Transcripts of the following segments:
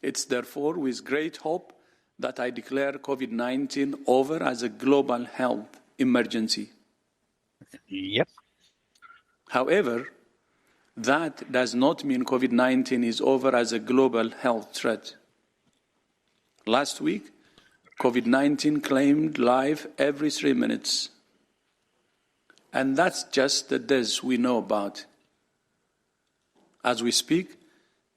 It's therefore with great hope that I declare COVID-19 over as a global health emergency. Yep. However, that does not mean COVID-19 is over as a global health threat. Last week, COVID-19 claimed life every 3 minutes. And that's just the deaths we know about. As we speak,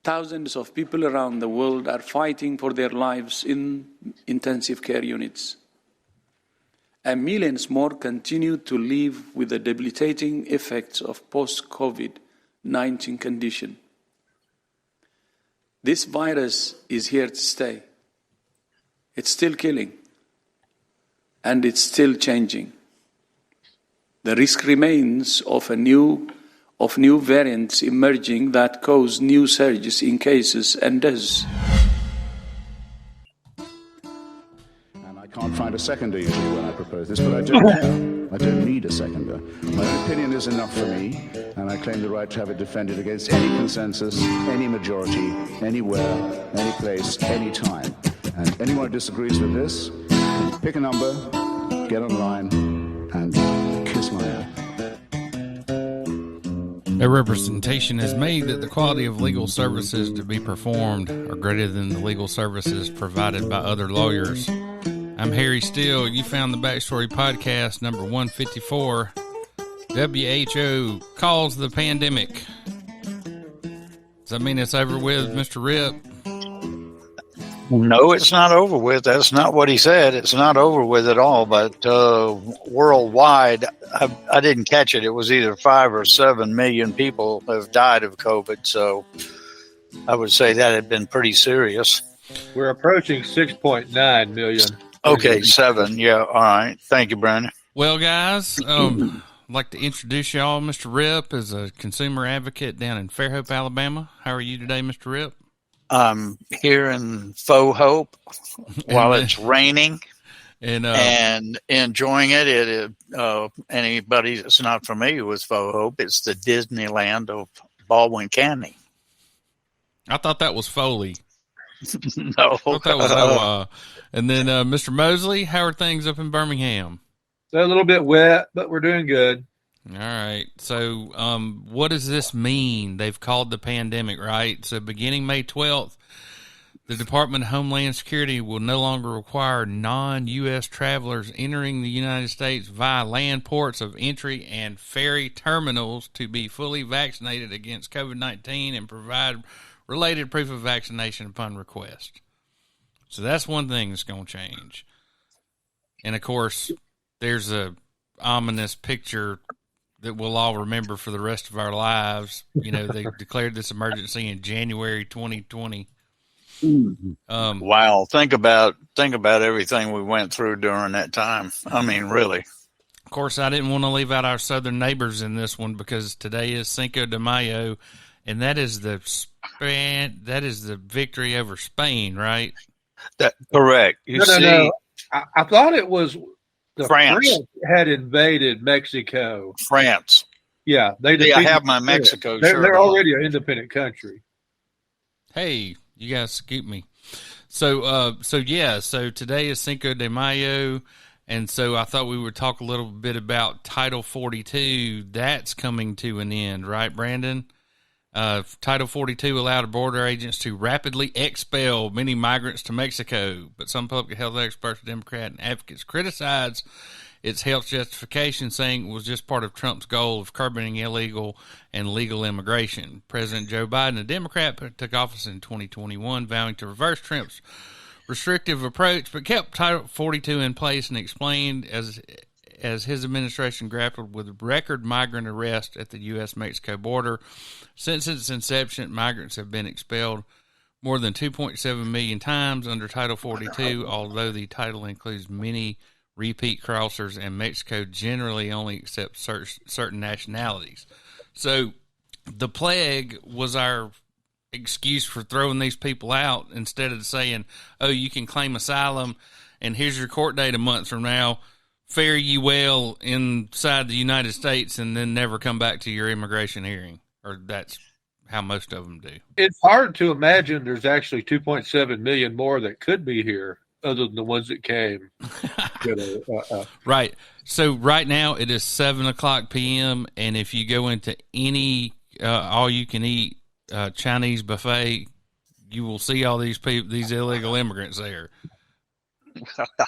thousands of people around the world are fighting for their lives in intensive care units. And millions more continue to live with the debilitating effects of post-COVID-19 condition. This virus is here to stay. It's still killing, and it's still changing. The risk remains of new variants emerging that cause new surges in cases and deaths. And I can't find a seconder usually when I propose this, but I don't care. I don't need a seconder. My own opinion is enough for me, and I claim the right to have it defended against any consensus, any majority, anywhere, any place, any time. And anyone who disagrees with this, pick a number, get online, and kiss my ass. A representation is made that the quality of legal services to be performed are greater than the legal services provided by other lawyers. I'm Harry Steele. You found the Backstory Podcast, number 154. W.H.O. calls the pandemic. Does that mean it's over with, Mr. Rip? No, it's not over with. That's not what he said. It's not over with at all. But worldwide, I didn't catch it. It was either 5 or 7 million people have died of COVID. So I would say that had been pretty serious. We're approaching 6.9 million. Okay, 7. Yeah. All right. Thank you, Brandon. Well, guys, I'd like to introduce y'all. Mr. Rip is a consumer advocate down in Fairhope, Alabama. How are you today, Mr. Rip? I'm here in Faux Hope while it's raining and enjoying it. Anybody that's not familiar with Faux Hope, it's the Disneyland of Baldwin County. I thought that was Foley. No. I thought that was and then Mr. Mosley, how are things up in Birmingham? They're a little bit wet, but we're doing good. All right. So what does this mean? They've called the pandemic, right? So beginning May 12th, the Department of Homeland Security will no longer require non-U.S. travelers entering the United States via land ports of entry and ferry terminals to be fully vaccinated against COVID-19 and provide related proof of vaccination upon request. So that's one thing that's going to change. And, of course, there's a ominous picture that we'll all remember for the rest of our lives. You know, they declared this emergency in January 2020. Wow. Think about everything we went through during that time. I mean, really. Of course, I didn't want to leave out our southern neighbors in this one because today is Cinco De Mayo, and that is the victory over Spain, right? Correct. No. I thought it was the France had invaded Mexico. France. Yeah, I have my Mexico shirt. They're already an independent country. Hey, you guys scoop me. So today is Cinco de Mayo, and so I thought we would talk a little bit about Title 42. That's coming to an end, right, Brandon? Title 42 allowed border agents to rapidly expel many migrants to Mexico, but some public health experts, Democrat and advocates criticized its health justification, saying it was just part of Trump's goal of curbing illegal and legal immigration. President Joe Biden, a Democrat, took office in 2021, vowing to reverse Trump's restrictive approach, but kept Title 42 in place and explained as his administration grappled with record migrant arrests at the U.S.-Mexico border. Since its inception, migrants have been expelled more than 2.7 million times under Title 42, although the title includes many repeat crossers, and Mexico generally only accepts certain nationalities. So the plague was our excuse for throwing these people out instead of saying, oh, you can claim asylum, and here's your court date a month from now. Fare ye well inside the United States and then never come back to your immigration hearing. Or that's how most of them do. It's hard to imagine there's actually 2.7 million more that could be here other than the ones that came. Right. So right now it is 7:00 p.m. and if you go into any all-you-can-eat Chinese buffet, you will see all these people, these illegal immigrants there.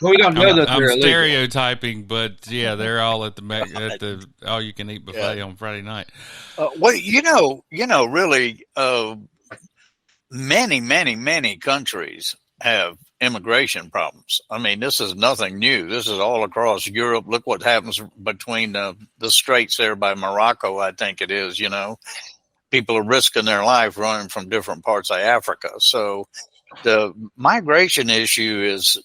We don't know that I'm they're illegal. stereotyping, but yeah, they're all at the all-you-can-eat buffet on Friday night. Well, really, many countries have immigration problems. I mean, this is nothing new. This is all across Europe. Look what happens between the straits there by Morocco, I think it is, People are risking their life running from different parts of Africa. So the migration issue is,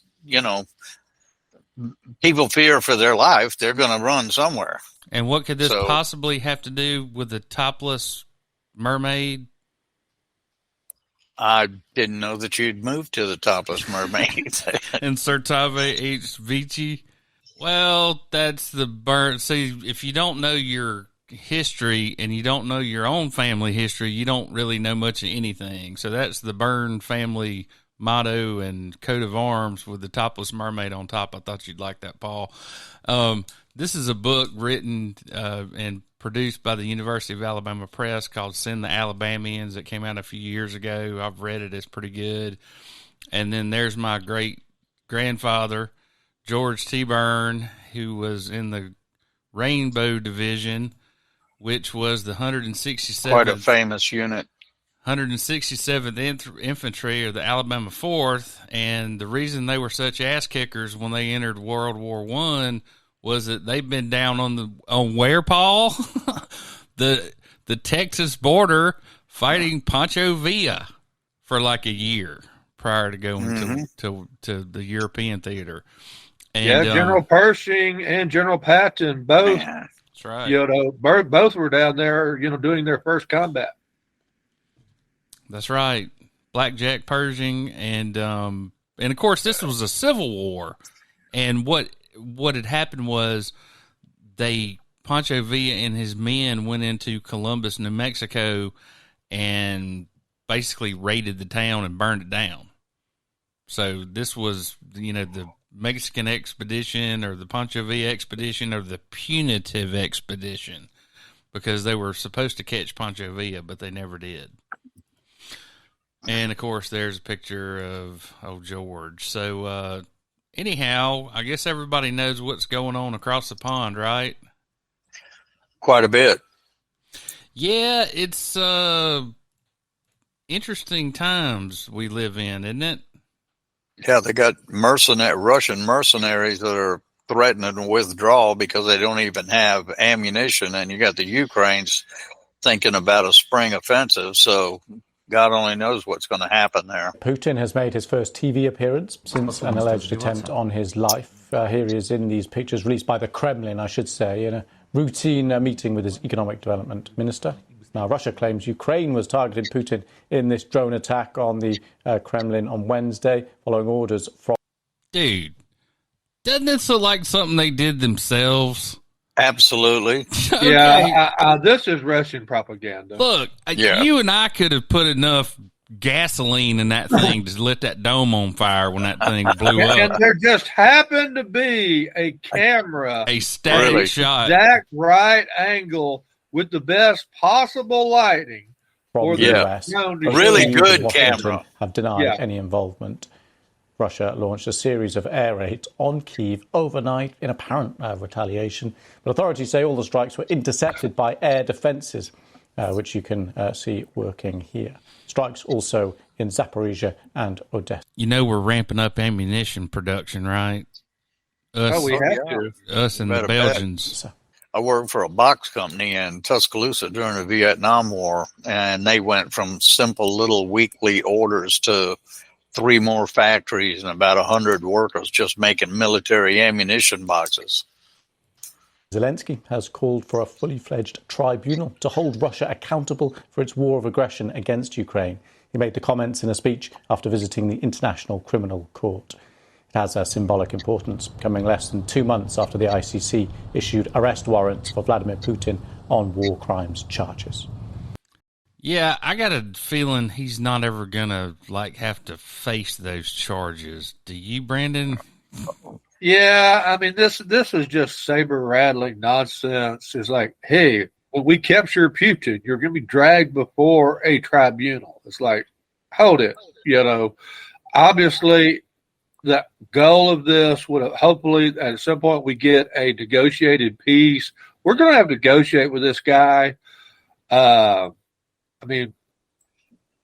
people fear for their life. They're going to run somewhere. And what could this possibly have to do with the topless mermaid? I didn't know that you'd moved to the topless mermaid. And Sertave H. Vici. Well, that's the burn. See, if you don't know your history and you don't know your own family history, you don't really know much of anything. So that's the Byrne family motto and coat of arms with the topless mermaid on top. I thought you'd like that, Paul. This is a book written and produced by the University of Alabama Press called Send the Alabamians. It came out a few years ago. I've read it. It's pretty good. And then there's my great grandfather, George T. Byrne, who was in the Rainbow Division, which was the 167th. Quite a famous unit. 167th Infantry of the Alabama 4th, and the reason they were such ass kickers when they entered World War I was that they've been down on where, Paul? the Texas border fighting Pancho Villa for like a year prior to going to the European theater. And, General Pershing and General Patton both. Yeah, that's right. Both were down there, doing their first combat. That's right. Blackjack Pershing and of course this was a civil war. And what had happened was Pancho Villa and his men went into Columbus, New Mexico and basically raided the town and burned it down. So this was, the Mexican expedition or the Pancho Villa expedition or the punitive expedition, because they were supposed to catch Pancho Villa, but they never did. And, of course, there's a picture of old George. So, anyhow, I guess everybody knows what's going on across the pond, right? Quite a bit. Yeah, it's interesting times we live in, isn't it? Yeah, they got Russian mercenaries that are threatening to withdraw because they don't even have ammunition, and you got the Ukrainians thinking about a spring offensive, so God only knows what's going to happen there. Putin has made his first TV appearance since an alleged attempt on his life. Here he is in these pictures released by the Kremlin, I should say, in a routine meeting with his economic development minister. Now, Russia claims Ukraine was targeting Putin in this drone attack on the Kremlin on Wednesday, following orders from... Dude, doesn't this look like something they did themselves? Absolutely. Okay. Yeah, this is Russian propaganda. Look, you and I could have put enough gasoline in that thing to lit that dome on fire when that thing blew up. And there just happened to be a camera, a static shot, exact right angle with the best possible lighting from the US. Really good camera. Have denied any involvement. Russia launched a series of air raids on Kyiv overnight in apparent retaliation. But authorities say all the strikes were intercepted by air defences, which you can see working here. Strikes also in Zaporizhia and Odessa. We're ramping up ammunition production, right? We have to. Us and the Belgians. I worked for a box company in Tuscaloosa during the Vietnam War, and they went from simple little weekly orders to 3 more factories and about 100 workers just making military ammunition boxes. Zelensky has called for a fully fledged tribunal to hold Russia accountable for its war of aggression against Ukraine. He made the comments in a speech after visiting the International Criminal Court. It has a symbolic importance, coming less than 2 months after the ICC issued arrest warrants for Vladimir Putin on war crimes charges. Yeah, I got a feeling he's not ever gonna have to face those charges. Do you, Brandon? Yeah, I mean this is just saber rattling nonsense. It's like, hey, when we capture Putin, you're going to be dragged before a tribunal. It's like, hold it, Obviously, the goal of this would have, hopefully at some point we get a negotiated peace. We're going to have to negotiate with this guy. I mean,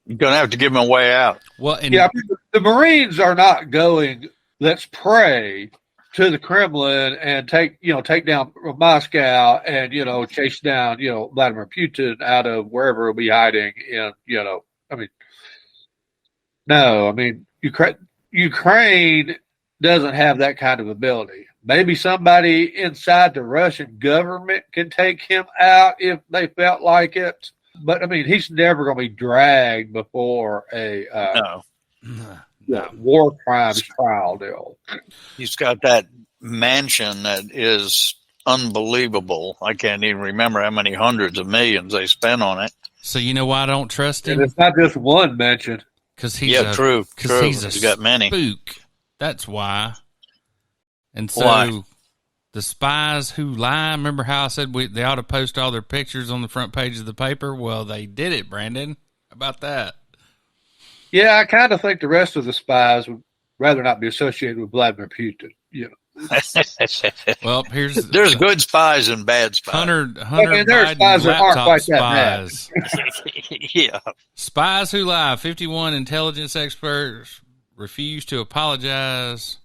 you're going to have to give him a way out. Well, the Marines are not going, let's pray to the Kremlin and take down Moscow and, chase down, Vladimir Putin out of wherever he'll be hiding in, Ukraine doesn't have that kind of ability. Maybe somebody inside the Russian government can take him out if they felt like it. But, he's never going to be dragged before a war crimes trial deal. He's got that mansion that is unbelievable. I can't even remember how many hundreds of millions they spent on it. So you know why I don't trust him? And it's not just one mansion. Because he's true. He's got many. Spook. That's why. And so why? The spies who lie. Remember how I said they ought to post all their pictures on the front page of the paper? Well, they did it, Brandon. How about that? Yeah, I kind of think the rest of the spies would rather not be associated with Vladimir Putin. Well, there's good spies and bad spies. Hunter there's spies that aren't quite that spies. Yeah. Spies who lie. 51 intelligence experts refuse to apologize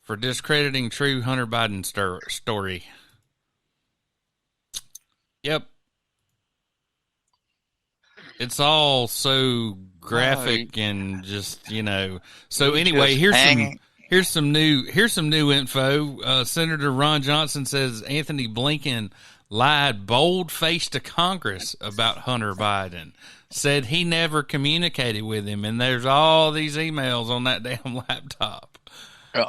for discrediting true Hunter Biden story. Yep. It's all so graphic and just, So anyway, here's some new info. Senator Ron Johnson says Anthony Blinken lied bold-faced to Congress about Hunter Biden. Said he never communicated with him, and there's all these emails on that damn laptop.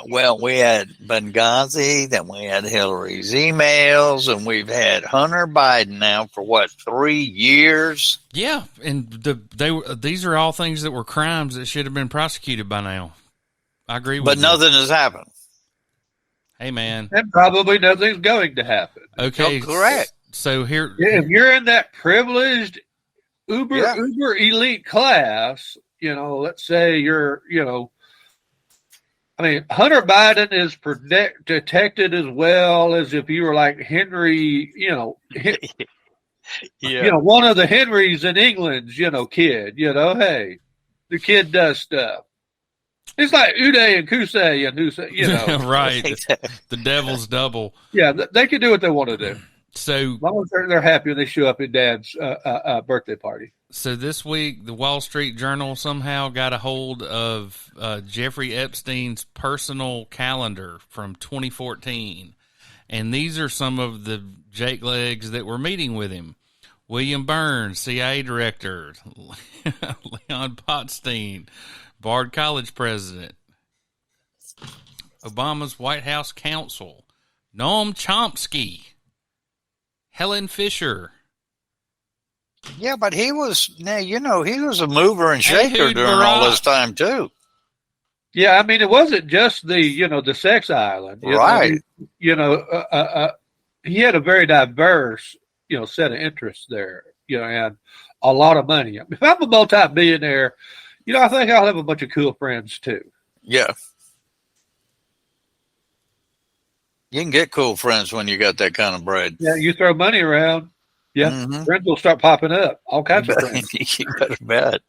Well, we had Benghazi, then we had Hillary's emails, and we've had Hunter Biden now for 3 years? Yeah, and these are all things that were crimes that should have been prosecuted by now. I agree with you. But nothing has happened. Hey, man. And probably nothing's going to happen. Okay. No, correct. So here. If you're in that privileged uber elite class, let's say you're, Hunter Biden is protected as well as if you were like Henry, one of the Henrys in England's, kid, hey, the kid does stuff. It's like Uday and Kusei and Hussein, right. The devil's double. Yeah, they can do what they want to do. So as long as they're happy when they show up at Dad's birthday party. So this week, the Wall Street Journal somehow got a hold of Jeffrey Epstein's personal calendar from 2014. And these are some of the Jake Legs that were meeting with him. William Burns, CIA Director. Leon Botstein, Bard College President. Obama's White House Counsel. Noam Chomsky. Helen Fisher. Yeah, but he was a mover and shaker during all this time too. Yeah, it wasn't just the sex island, right? He had a very diverse, set of interests there, and a lot of money. If I'm a multi-billionaire, I think I'll have a bunch of cool friends too. Yeah. You can get cool friends when you got that kind of bread. Yeah, you throw money around. Yeah, friends will start popping up. All kinds of friends. You better bet.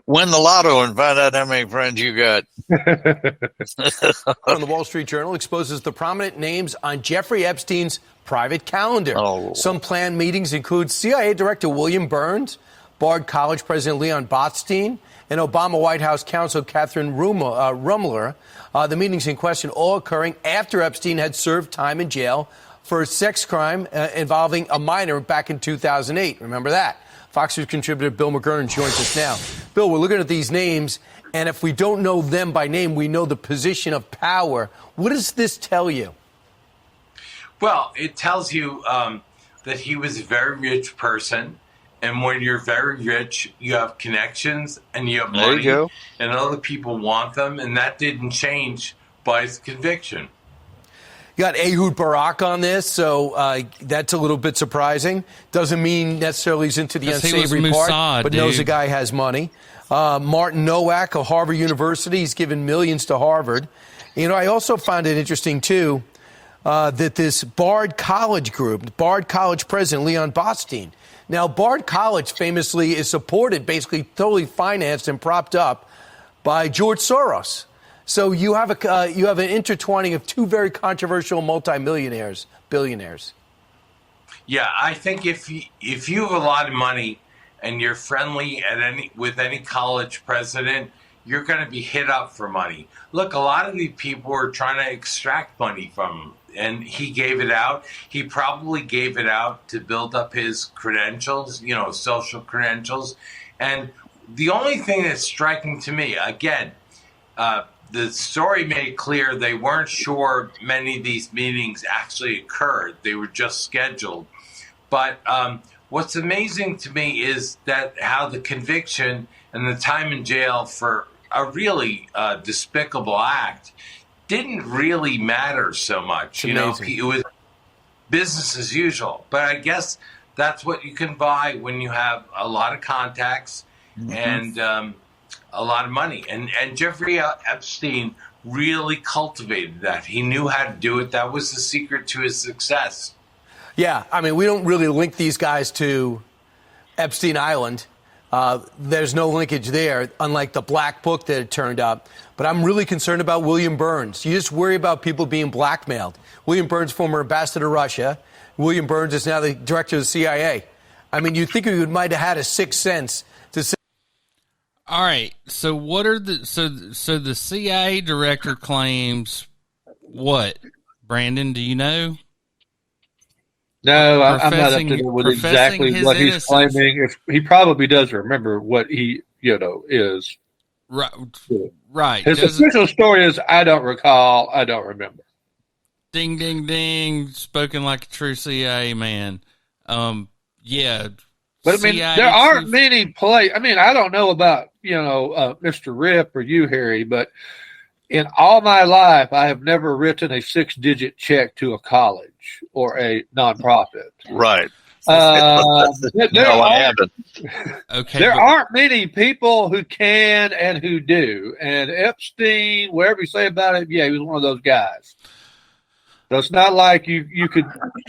Win the lotto and find out how many friends you got. The Wall Street Journal exposes the prominent names on Jeffrey Epstein's private calendar. Oh. Some planned meetings include CIA Director William Burns, Bard College President Leon Botstein, and Obama White House Counsel Catherine Rumler. The meetings in question all occurring after Epstein had served time in jail for a sex crime involving a minor back in 2008. Remember that? Fox News contributor Bill McGurn joins us now. Bill, we're looking at these names, and if we don't know them by name, we know the position of power. What does this tell you? Well, it tells you that he was a very rich person And when you're very rich, you have connections and you have There money, you go. and other people want them, and that didn't change by his conviction. You got Ehud Barak on this, so that's a little bit surprising. Doesn't mean necessarily he's into the unsavory part, but knows the guy has money. Martin Nowak of Harvard University, he's given millions to Harvard. You know, I also found it interesting, too, that this Bard College group, Bard College president Leon Botstein. Now, Bard College famously is supported, basically totally financed and propped up by George Soros. So you have an intertwining of two very controversial multimillionaires, billionaires. Yeah, I think if you have a lot of money and you're friendly with any college president, you're going to be hit up for money. Look, a lot of these people were trying to extract money from him, and he gave it out. He probably gave it out to build up his credentials, social credentials. And the only thing that's striking to me, again, the story made it clear they weren't sure many of these meetings actually occurred. They were just scheduled. But what's amazing to me is that how the conviction and the time in jail for a really despicable act didn't really matter so much. It was business as usual. But I guess that's what you can buy when you have a lot of contacts and a lot of money. And Jeffrey Epstein really cultivated that. He knew how to do it. That was the secret to his success. Yeah, I mean, we don't really link these guys to Epstein Island. There's no linkage there, unlike the black book that had turned up. But I'm really concerned about William Burns. You just worry about people being blackmailed. William Burns, former ambassador to Russia. William Burns is now the director of the CIA. I mean, you'd think we might have had a sixth sense to say. All right. So what are so the CIA director claims what? Brandon, do you know? No, I'm not up to date with exactly what he's claiming. He probably does remember what he, is. Right. Right. His official story is, I don't recall. I don't remember. Ding, ding, ding. Spoken like a true CIA man. Yeah. But I mean, there aren't many I don't know about, Mr. Rip or you, Harry, but in all my life, I have never written a 6-digit check to a college or a nonprofit. Right. I haven't. Okay. There aren't many people who can and who do. And Epstein, whatever you say about it, yeah, he was one of those guys. So it's not like you could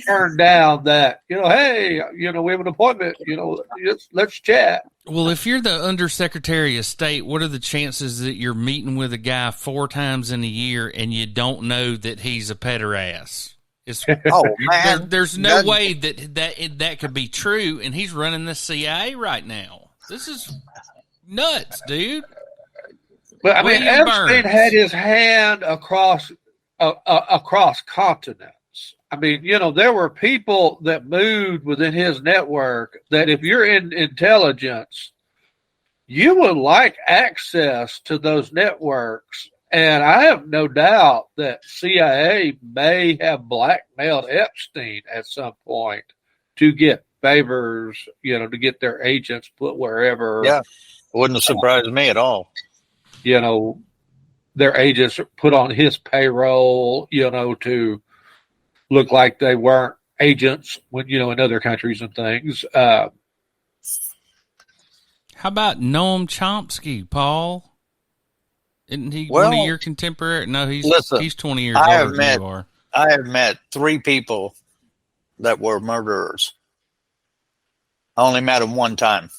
turn down that, hey, we have an appointment, let's chat. Well, if you're the Undersecretary of State, what are the chances that you're meeting with a guy 4 times in a year and you don't know that he's a pederast? Man. There's no way that could be true, and he's running the CIA right now. This is nuts, dude. But I mean, Epstein had his hand across continents. I mean, there were people that moved within his network that if you're in intelligence, you would like access to those networks. And I have no doubt that CIA may have blackmailed Epstein at some point to get favors, to get their agents put wherever. Yeah, wouldn't have surprised me at all. Their agents are put on his payroll, to look like they weren't agents when, in other countries and things. How about Noam Chomsky, Paul? Isn't he one of your contemporary? No, he's 20 years older than you are. I have met 3 people that were murderers. I only met them one time.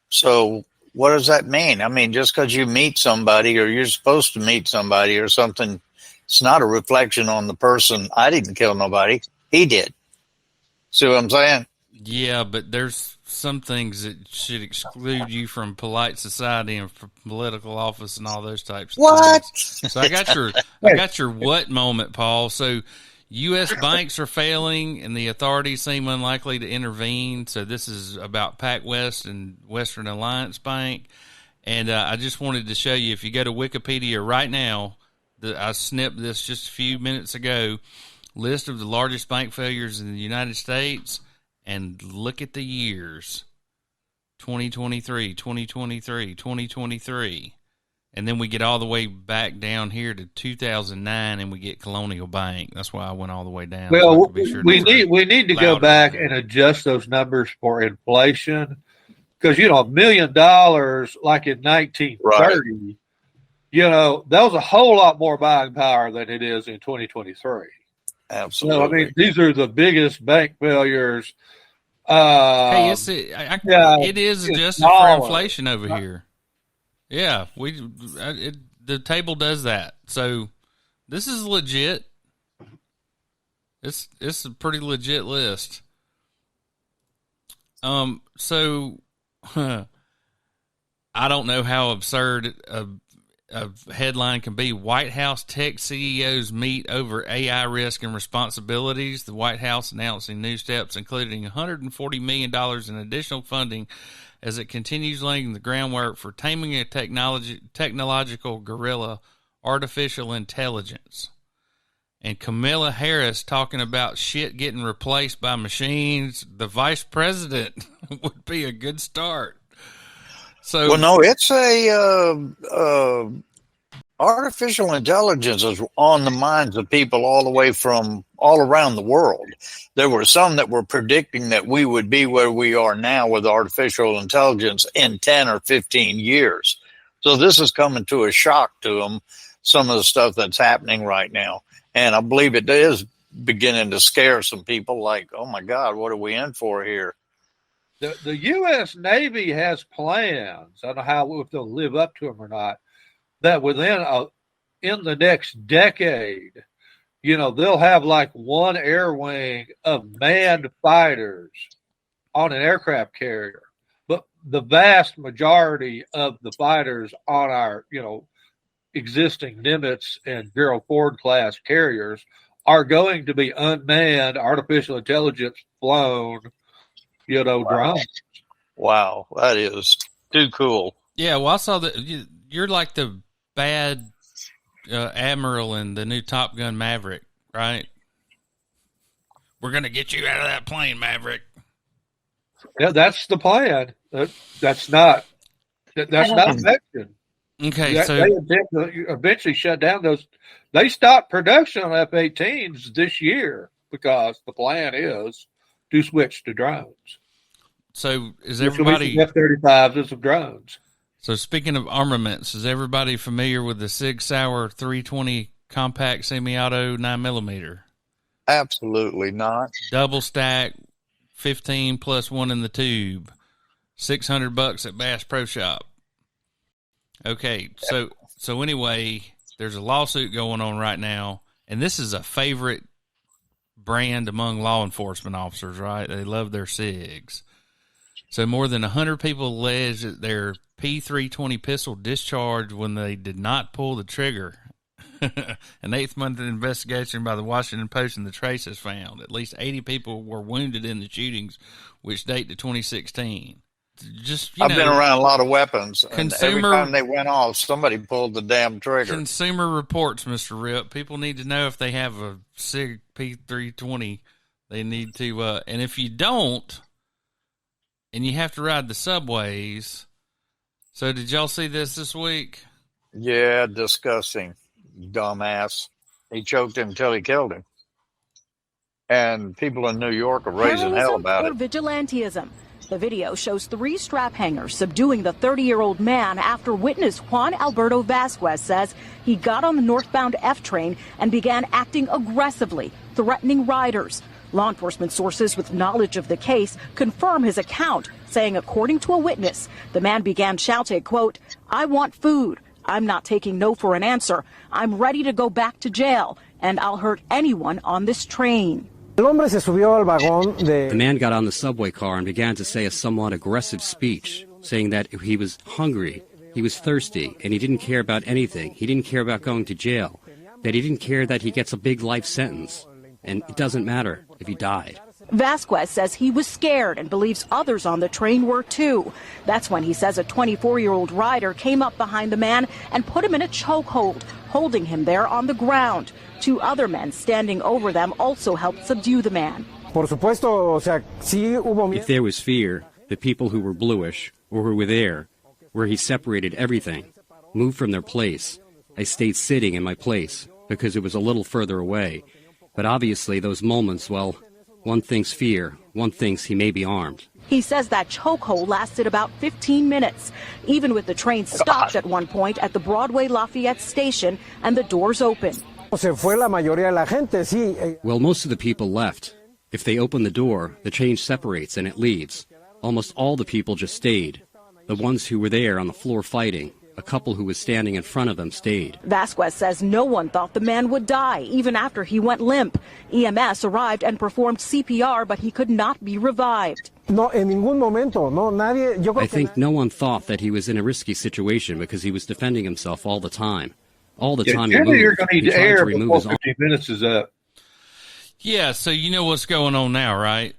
So what does that mean? I mean, just because you meet somebody or you're supposed to meet somebody or something, it's not a reflection on the person. I didn't kill nobody. He did. See what I'm saying? Yeah, but there's some things that should exclude you from polite society and from political office and all those types of things. So I got your what moment, Paul. So U.S. banks are failing and the authorities seem unlikely to intervene. So this is about PacWest and Western Alliance Bank. And I just wanted to show you, if you go to Wikipedia right now, I snipped this just a few minutes ago, list of the largest bank failures in the United States, and look at the years. 2023, 2023, 2023. And then we get all the way back down here to 2009 and we get Colonial Bank. That's why I went all the way down. Well, So we need to go back and adjust those numbers for inflation. Because, $1 million like in 1930, Right. That was a whole lot more buying power than it is in 2023. Absolutely. So, I mean, these are the biggest bank failures. Hey, it is adjusted for inflation over here. Yeah, the table does that. So this is legit. It's a pretty legit list. So I don't know how absurd a headline can be. White House tech CEOs meet over AI risk and responsibilities. The White House announcing new steps, including $140 million in additional funding as it continues laying the groundwork for taming a technological gorilla, artificial intelligence. And Kamala Harris talking about shit getting replaced by machines. The vice president would be a good start. So, well, no, it's artificial intelligence is on the minds of people all the way from all around the world. There were some that were predicting that we would be where we are now with artificial intelligence in 10 or 15 years. So this is coming to a shock to them, some of the stuff that's happening right now. And I believe it is beginning to scare some people like, oh, my God, what are we in for here? The U.S. Navy has plans. I don't know if they'll live up to them or not, that in the next decade, they'll have like one air wing of manned fighters on an aircraft carrier. But the vast majority of the fighters on our, existing Nimitz and Gerald Ford class carriers are going to be unmanned, artificial intelligence flown, drones. Wow, that is too cool. Yeah, well, I saw that you're like the bad admiral in the new Top Gun Maverick, right? We're going to get you out of that plane, Maverick. Yeah, that's the plan. That's not fiction. Okay, so they intend to eventually shut down those. They stopped production on F-18s this year because the plan is to switch to drones. So is everybody F-35s and some drones? So speaking of armaments, is everybody familiar with the Sig Sauer 320 compact semi-auto 9mm? Absolutely not. Double stack, 15 plus one in the tube, $600 at Bass Pro Shop. Okay, so anyway, there's a lawsuit going on right now, and this is a favorite brand among law enforcement officers, right? They love their SIGs. So more than 100 people allege that their P320 pistol discharged when they did not pull the trigger. An 8th-month investigation by the Washington Post and the Trace has found at least 80 people were wounded in the shootings, which date to 2016. I've been around a lot of weapons, and every time they went off, somebody pulled the damn trigger. Consumer Reports, Mr. Rip. People need to know if they have a SIG P320. They need to, and if you don't, and you have to ride the subways. So did y'all see this week? Yeah, disgusting. Dumbass. He choked him until he killed him. And people in New York are raising hell about it. Vigilantism. The video shows 3 strap hangers subduing the 30-year-old man after witness Juan Alberto Vasquez says he got on the northbound F train and began acting aggressively, threatening riders. Law enforcement sources with knowledge of the case confirm his account, saying according to a witness, the man began shouting, quote, "I want food. I'm not taking no for an answer. I'm ready to go back to jail, and I'll hurt anyone on this train." The man got on the subway car and began to say a somewhat aggressive speech, saying that he was hungry, he was thirsty, and he didn't care about anything. He didn't care about going to jail, that he didn't care that he gets a big life sentence, and it doesn't matter if he died. Vasquez says he was scared and believes others on the train were too. That's when he says a 24-year-old rider came up behind the man and put him in a chokehold, holding him there on the ground. 2 other men standing over them also helped subdue the man. If there was fear, the people who were bluish or who were there, where he separated everything, moved from their place. I stayed sitting in my place because it was a little further away. But obviously those moments, well, one thinks fear, one thinks he may be armed. He says that chokehold lasted about 15 minutes, even with the train stopped at one point at the Broadway Lafayette station and the doors open. Well, most of the people left. If they open the door, the train separates and it leaves. Almost all the people just stayed. The ones who were there on the floor fighting, a couple who was standing in front of them stayed. Vasquez says no one thought the man would die, even after he went limp. EMS arrived and performed CPR, but he could not be revived. I think no one thought that he was in a risky situation because he was defending himself all the time. All the time you're going to need to air before 15 minutes is up. Yeah, so you know what's going on now, right?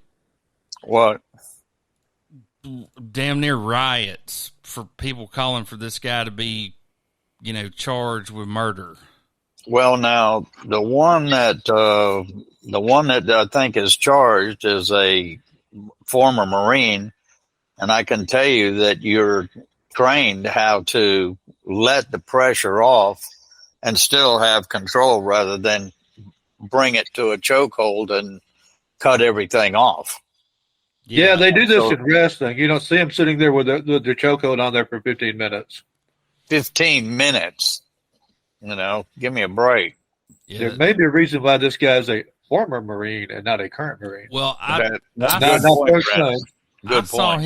What? Damn near riots for people calling for this guy to be, charged with murder. Well, now the one that I think is charged is a former Marine, and I can tell you that you're trained how to let the pressure off and still have control rather than bring it to a chokehold and cut everything off. Yeah, they do this in wrestling. You don't see them sitting there with their chokehold on there for 15 minutes. 15 minutes. Give me a break. Yeah. There may be a reason why this guy is a former Marine and not a current Marine. Well, I saw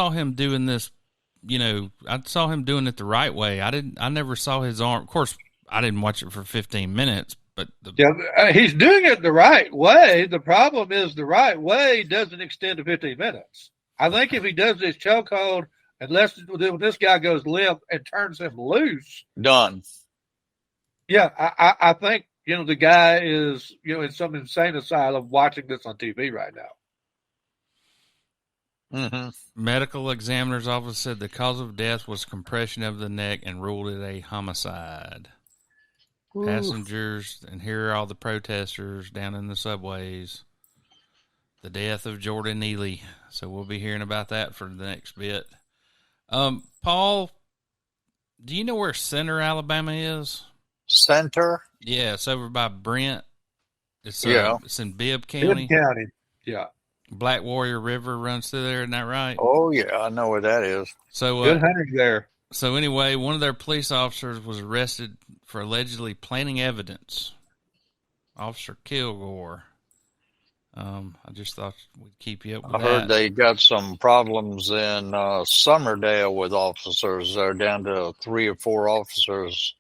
him doing this. I saw him doing it the right way. I never saw his arm. Of course, I didn't watch it for 15 minutes, but he's doing it the right way. The problem is the right way doesn't extend to 15 minutes. I think if he does this chokehold, unless when this guy goes limp and turns him loose, done. Yeah, I think the guy is in some insane asylum watching this on TV right now. Mm-hmm. Medical examiner's office said the cause of death was compression of the neck and ruled it a homicide. Ooh. Passengers, and here are all the protesters down in the subways. The death of Jordan Neely. So we'll be hearing about that for the next bit. Paul, do you know where Center, Alabama is? Center? Yeah, it's over by Brent. It's in Bibb County. Bibb County, yeah. Black Warrior River runs through there, isn't that right? Oh, yeah, I know where that is. So good hunting there. So anyway, one of their police officers was arrested for allegedly planting evidence. Officer Kilgore. I just thought we'd keep you up with that. I heard they got some problems in Summerdale with officers. They're down to 3 or 4 officers,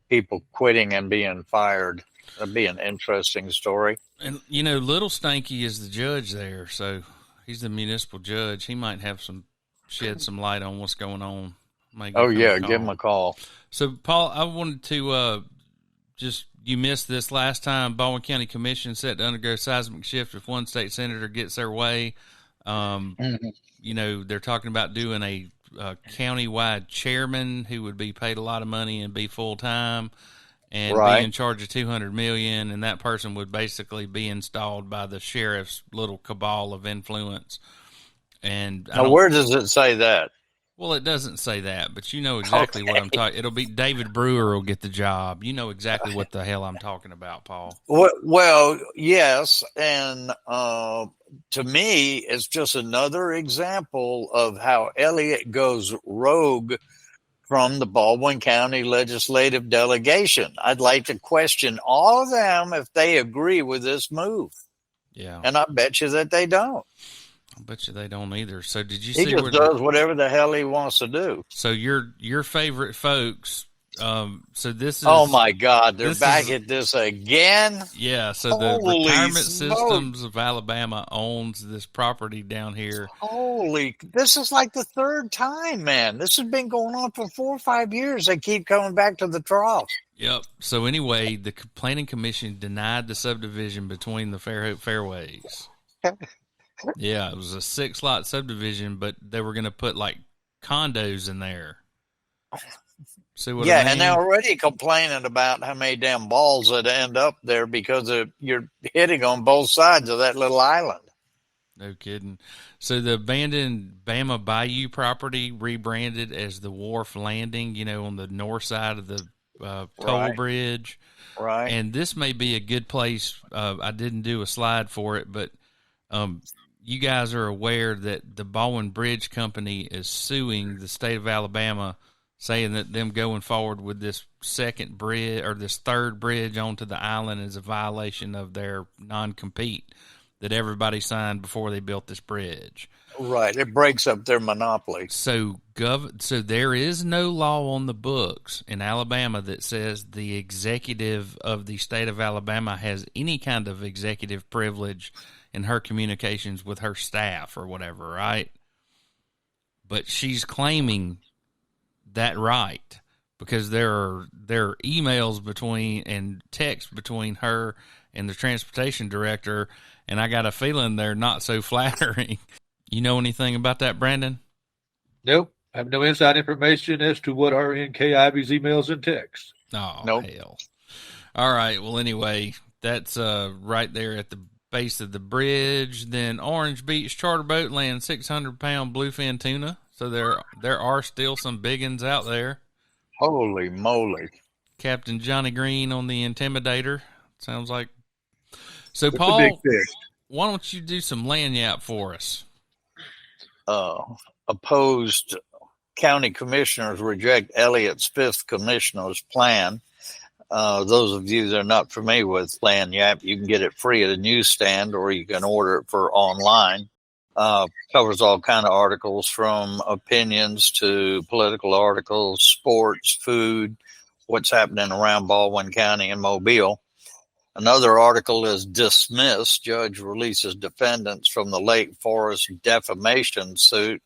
people quitting and being fired. That'd be an interesting story. And, Little Stanky is the judge there, so he's the municipal judge. He might have shed some light on what's going on. Give him a call. So, Paul, I wanted to you missed this last time. Baldwin County Commission set to undergo seismic shift if one state senator gets their way. They're talking about doing a county-wide chairman who would be paid a lot of money and be full-time. And be in charge of $200 million, and that person would basically be installed by the sheriff's little cabal of influence. And now, where does it say that? Well, it doesn't say that, but you know exactly what I'm talking. It'll be David Brewer will get the job. You know exactly what the hell I'm talking about, Paul. Well, yes, and to me, it's just another example of how Elliott goes rogue from the Baldwin County Legislative Delegation. I'd like to question all of them if they agree with this move. Yeah. And I bet you that they don't. I bet you they don't either. So did you see he just does whatever the hell he wants to do. So your favorite folks, so this is... Oh, my God. They're back at this again? Yeah, so the Retirement Systems of Alabama owns this property down here. This is like the third time, man. This has been going on for 4 or 5 years. They keep coming back to the trough. Yep. So anyway, the Planning Commission denied the subdivision between the Fairhope Fairways. Yeah, it was a 6-lot subdivision, but they were going to put like condos in there. See what I mean? And they're already complaining about how many damn balls that end up there because you're hitting on both sides of that little island. No kidding. So the abandoned Bama Bayou property rebranded as the Wharf Landing, on the north side of the toll bridge. Right. And this may be a good place. I didn't do a slide for it, but you guys are aware that the Baldwin Bridge Company is suing the state of Alabama, saying that them going forward with this second bridge or this third bridge onto the island is a violation of their non-compete that everybody signed before they built this bridge. Right. It breaks up their monopoly. So there is no law on the books in Alabama that says the executive of the state of Alabama has any kind of executive privilege in her communications with her staff or whatever, right? But she's claiming that right because there are emails between and texts between her and the transportation director, and I got a feeling they're not so flattering. You know anything about that, Brandon? Nope. I have no inside information as to what are in KIV's emails and texts. Oh, nope. Hell. All right. Well, anyway, that's right there at the base of the bridge. Then Orange Beach Charter Boat lands 600-pound bluefin tuna. So there are still some big ones out there. Holy moly. Captain Johnny Green on the Intimidator. Sounds like. So, It's Paul, a big fish. Why don't you do some lagniappe for us? Opposed county commissioners reject Elliott's fifth commissioner's plan. Those of you that are not familiar with lagniappe, you can get it free at a newsstand or you can order it for online. Covers all kind of articles from opinions to political articles, sports, food, what's happening around Baldwin County and Mobile. Another article is dismissed. Judge releases defendants from the Lake Forest defamation suit.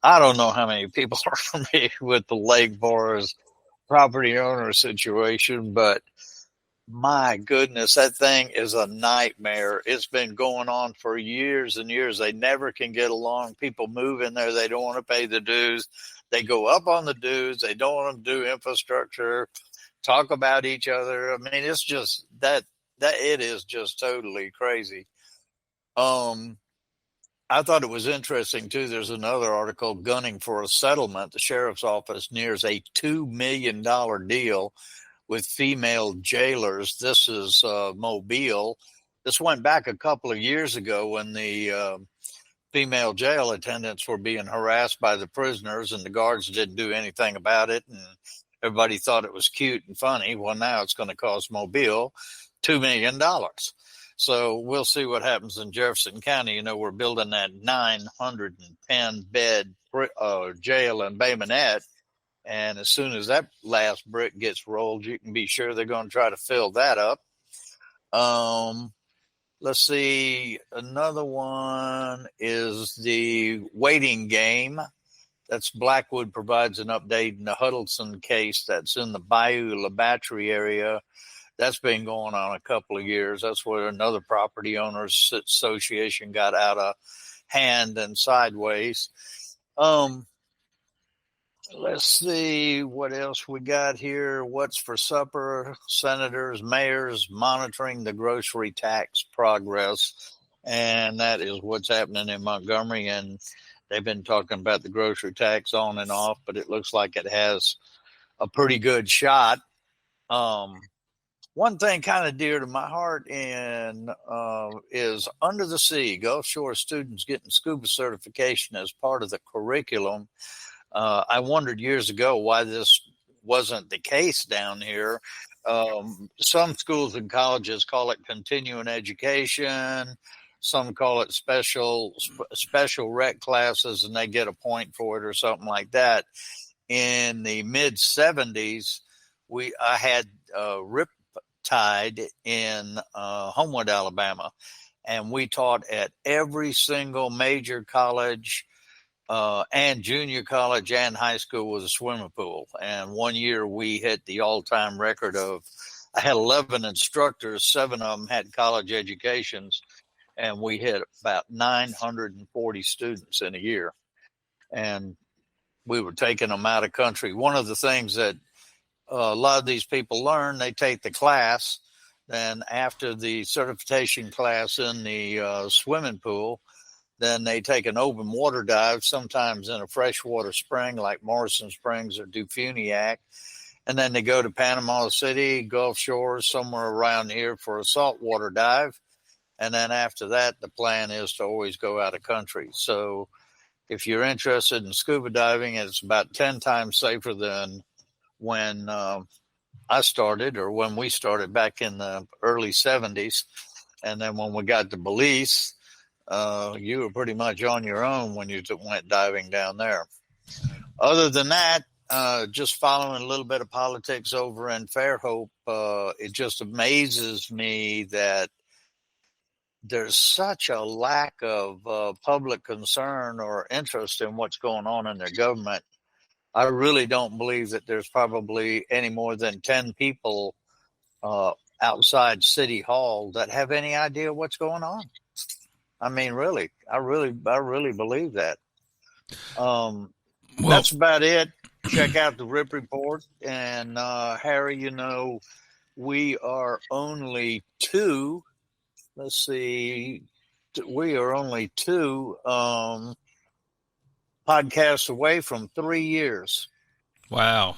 I don't know how many people are familiar with the Lake Forest property owner situation, but my goodness, that thing is a nightmare. It's been going on for years and years. They never can get along. People move in there. They don't want to pay the dues. They go up on the dues. They don't want to do infrastructure, talk about each other. I mean, it's just that it is just totally crazy. I thought it was interesting too. There's another article, gunning for a settlement. The sheriff's office nears a $2 million deal with female jailers. This is Mobile. This went back a couple of years ago when the female jail attendants were being harassed by the prisoners and the guards didn't do anything about it. And everybody thought it was cute and funny. Well, now it's going to cost Mobile $2 million. So we'll see what happens in Jefferson County. We're building that 910-bed jail in Bay Minette. And as soon as that last brick gets rolled, you can be sure they're going to try to fill that up. Let's see. Another one is the waiting game. That's Blackwood provides an update in the Huddleston case that's in the Bayou La Batterie area. That's been going on a couple of years. That's where another property owners association got out of hand and sideways. Let's see what else we got here. What's for supper? Senators, mayors monitoring the grocery tax progress. And that is what's happening in Montgomery. And they've been talking about the grocery tax on and off, but it looks like it has a pretty good shot. One thing kind of dear to my heart is Under the Sea. Gulf Shore students getting scuba certification as part of the curriculum. I wondered years ago why this wasn't the case down here. Some schools and colleges call it continuing education. Some call it special rec classes, and they get a point for it or something like that. In the mid-'70s, I had Riptide in Homewood, Alabama, and we taught at every single major college and junior college and high school with a swimming pool. And one year we hit the all-time record of, I had 11 instructors, 7 of them had college educations, and we hit about 940 students in a year. And we were taking them out of country. One of the things that a lot of these people learn, they take the class, then after the certification class in the swimming pool, Then they take an open water dive, sometimes in a freshwater spring like Morrison Springs or Dufuniak. And then they go to Panama City, Gulf Shores, somewhere around here for a saltwater dive. And then after that, the plan is to always go out of country. So if you're interested in scuba diving, it's about 10 times safer than when I started, or when we started back in the early 70s. And then when we got to Belize, you were pretty much on your own when you went diving down there. Other than that, just following a little bit of politics over in Fairhope, it just amazes me that there's such a lack of public concern or interest in what's going on in their government. I really don't believe that there's probably any more than 10 people outside City Hall that have any idea what's going on. I mean, really, I really believe that. That's about it. Check out the RIP report. And Harry, you know, we are only two. Let's see. We are only two podcasts away from 3 years. Wow.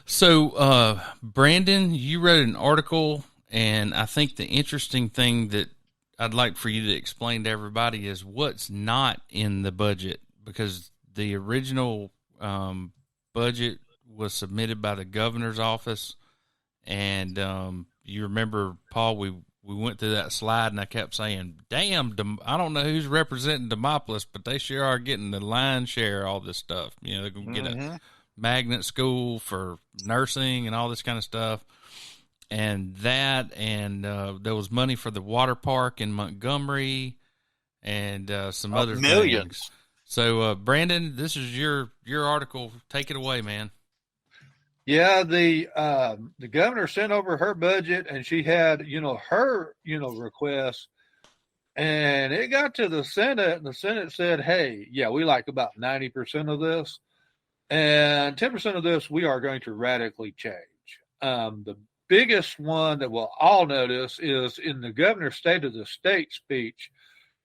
So, Brandon, you wrote an article, and I think the interesting thing that I'd like for you to explain to everybody is what's not in the budget, because the original budget was submitted by the governor's office. And you remember, Paul, we went through that slide, and I kept saying, damn, I don't know who's representing Demopolis, but they sure are getting the lion's share of all this stuff. You know, they're going to get a magnet school for nursing and all this kind of stuff. And that, and there was money for the water park in Montgomery and some other millions. Things. So, Brandon, this is your article. Take it away, man. Yeah, the governor sent over her budget, and she had, her, requests, and it got to the Senate, and the Senate said, hey, yeah, we like about 90% of this, and 10% of this we are going to radically change. The biggest one that we'll all notice is in the governor's State of the State speech,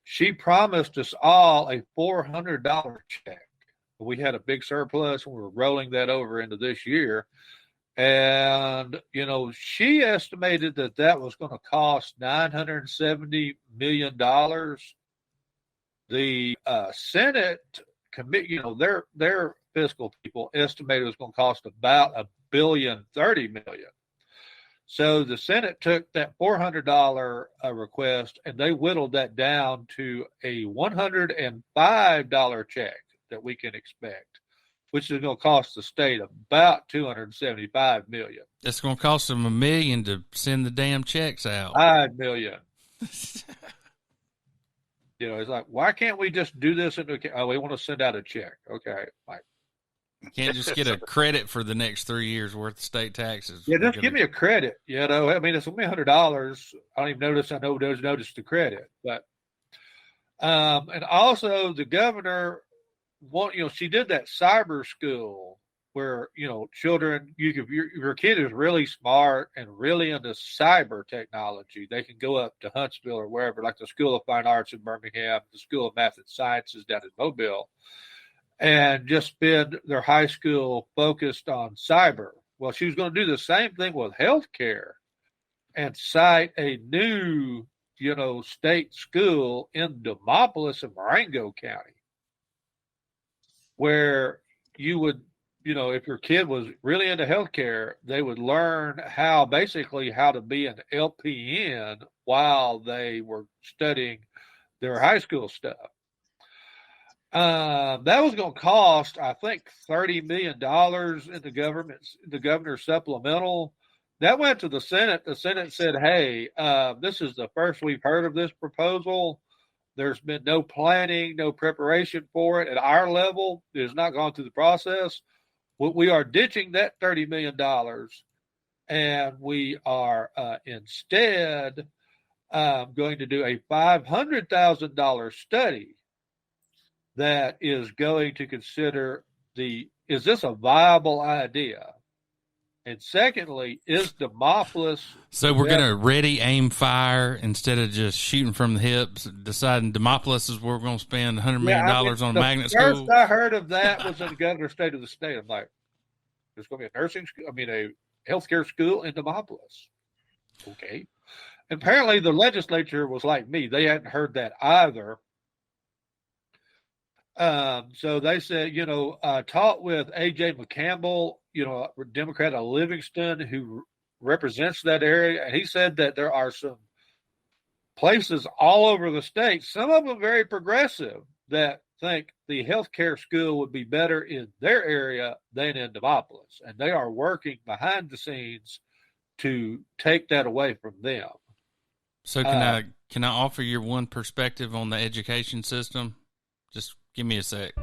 she promised us all a $400 check. We had a big surplus, and we were rolling that over into this year. And, she estimated that was going to cost $970 million. The Senate committee, their fiscal people estimated it was going to cost about $1.03 billion. So the Senate took that $400 request, and they whittled that down to a $105 check that we can expect, which is going to cost the state about $275 million. It's going to cost them $1 million to send the damn checks out. $5 million. It's like, why can't we just do this? We want to send out a check. Okay. Like, you can't just get a credit for the next 3 years worth of state taxes. Yeah, just give me a credit. I mean, it's only $100. I don't even notice. I know there's notice the credit, but and also the governor. She did that cyber school where, children, if your kid is really smart and really into cyber technology, they can go up to Huntsville or wherever, like the School of Fine Arts in Birmingham, the School of Math and Sciences down in Mobile, and just spend their high school focused on cyber. Well, she was going to do the same thing with healthcare and cite a new, state school in Demopolis and Marengo County, where you would, if your kid was really into healthcare, they would learn how to be an LPN while they were studying their high school stuff. That was going to cost, I think, $30 million in the governor's supplemental. That went to the Senate. The Senate said, hey, this is the first we've heard of this proposal. There's been no planning, no preparation for it at our level. It has not gone through the process. We are ditching that $30 million, and we are instead going to do a $500,000 study that is going to consider is this a viable idea? And secondly, is Demopolis... So we're going to ready, aim, fire instead of just shooting from the hips, deciding Demopolis is where we're going to spend $100 million on a magnet school? The first I heard of that was in the governor's state of the state. I'm like, there's going to be a nursing school, a healthcare school in Demopolis. Okay. Apparently the legislature was like me. They hadn't heard that either. So they said, taught with A.J. McCampbell, a Democrat of Livingston who represents that area. And he said that there are some places all over the state, some of them very progressive, that think the healthcare school would be better in their area than in Demopolis. And they are working behind the scenes to take that away from them. So can I offer your one perspective on the education system? Just give me a sec.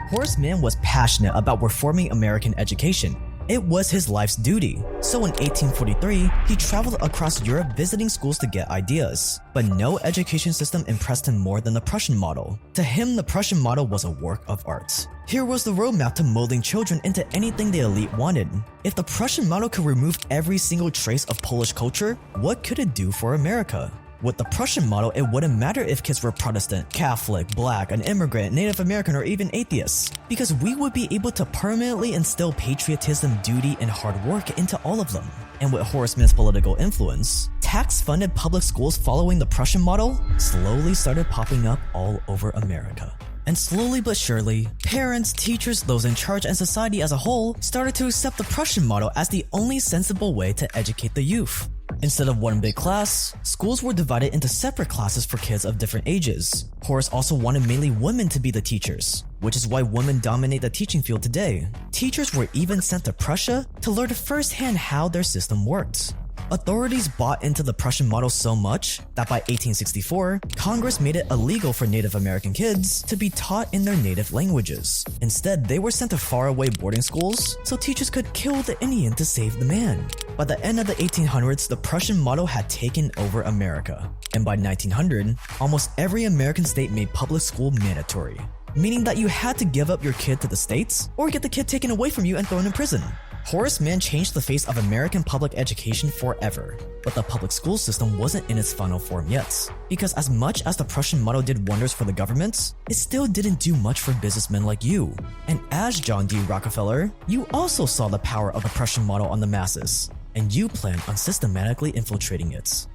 Horace Mann was passionate about reforming American education. It was his life's duty. So in 1843, he traveled across Europe visiting schools to get ideas. But no education system impressed him more than the Prussian model. To him, the Prussian model was a work of art. Here was the roadmap to molding children into anything the elite wanted. If the Prussian model could remove every single trace of Polish culture, what could it do for America? With the Prussian model, it wouldn't matter if kids were Protestant, Catholic, Black, an immigrant, Native American, or even atheists, because we would be able to permanently instill patriotism, duty, and hard work into all of them. And with Horace Mann's political influence, tax-funded public schools following the Prussian model slowly started popping up all over America. And slowly but surely, parents, teachers, those in charge, and society as a whole started to accept the Prussian model as the only sensible way to educate the youth. Instead of one big class, schools were divided into separate classes for kids of different ages. Horace also wanted mainly women to be the teachers, which is why women dominate the teaching field today. Teachers were even sent to Prussia to learn firsthand how their system worked. Authorities bought into the Prussian model so much that by 1864, Congress made it illegal for Native American kids to be taught in their native languages. Instead, they were sent to faraway boarding schools so teachers could kill the Indian to save the man. By the end of the 1800s, the Prussian model had taken over America. And by 1900, almost every American state made public school mandatory, meaning that you had to give up your kid to the states or get the kid taken away from you and thrown in prison. Horace Mann changed the face of American public education forever, but the public school system wasn't in its final form yet, because as much as the Prussian model did wonders for the government, it still didn't do much for businessmen like you. And as John D. Rockefeller, you also saw the power of the Prussian model on the masses, and you planned on systematically infiltrating it.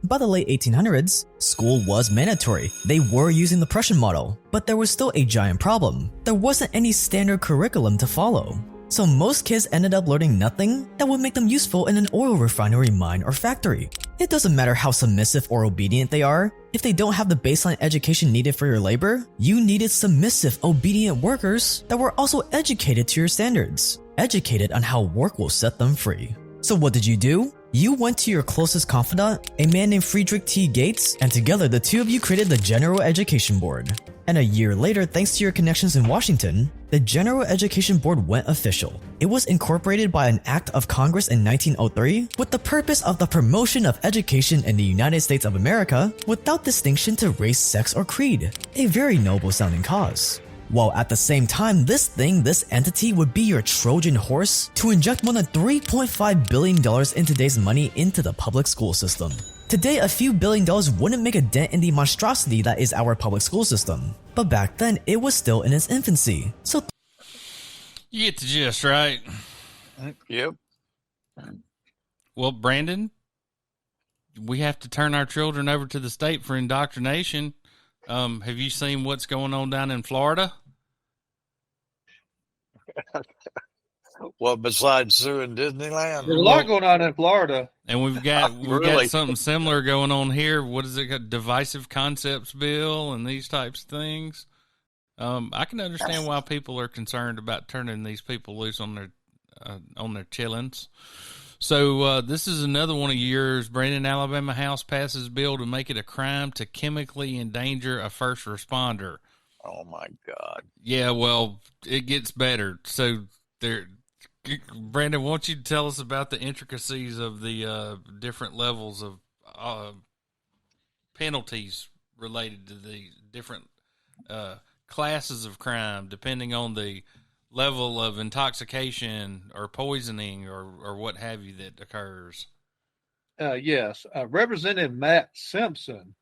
By the late 1800s, school was mandatory. They were using the Prussian model, but there was still a giant problem. There wasn't any standard curriculum to follow. So most kids ended up learning nothing that would make them useful in an oil refinery, mine, or factory. It doesn't matter how submissive or obedient they are. If they don't have the baseline education needed for your labor, you needed submissive, obedient workers that were also educated to your standards, educated on how work will set them free. So what did you do? You went to your closest confidant, a man named Friedrich T. Gates, and together the two of you created the General Education Board. And a year later, thanks to your connections in Washington, the General Education Board went official. It was incorporated by an act of Congress in 1903 with the purpose of the promotion of education in the United States of America without distinction to race, sex, or creed. A very noble sounding cause. While at the same time, this entity would be your Trojan horse to inject more than $3.5 billion in today's money into the public school system. Today, a few $1 billion wouldn't make a dent in the monstrosity that is our public school system. But back then, it was still in its infancy. So you get the gist, right? Yep. Well, Brandon, we have to turn our children over to the state for indoctrination. Have you seen what's going on down in Florida? Well, besides suing Disneyland, there's a lot going on in Florida, and we've got Really? something similar going on here. What is it? Divisive Concepts Bill and these types of things. I can understand why people are concerned about turning these people loose on their chillins. So this is another one of yours. Brandon, Alabama House passes bill to make it a crime to chemically endanger a first responder. Oh my God! Yeah, well, it gets better. So Brandon, why don't you tell us about the intricacies of the different levels of penalties related to the different classes of crime, depending on the level of intoxication or poisoning or what have you that occurs. Yes. Representative Matt Simpson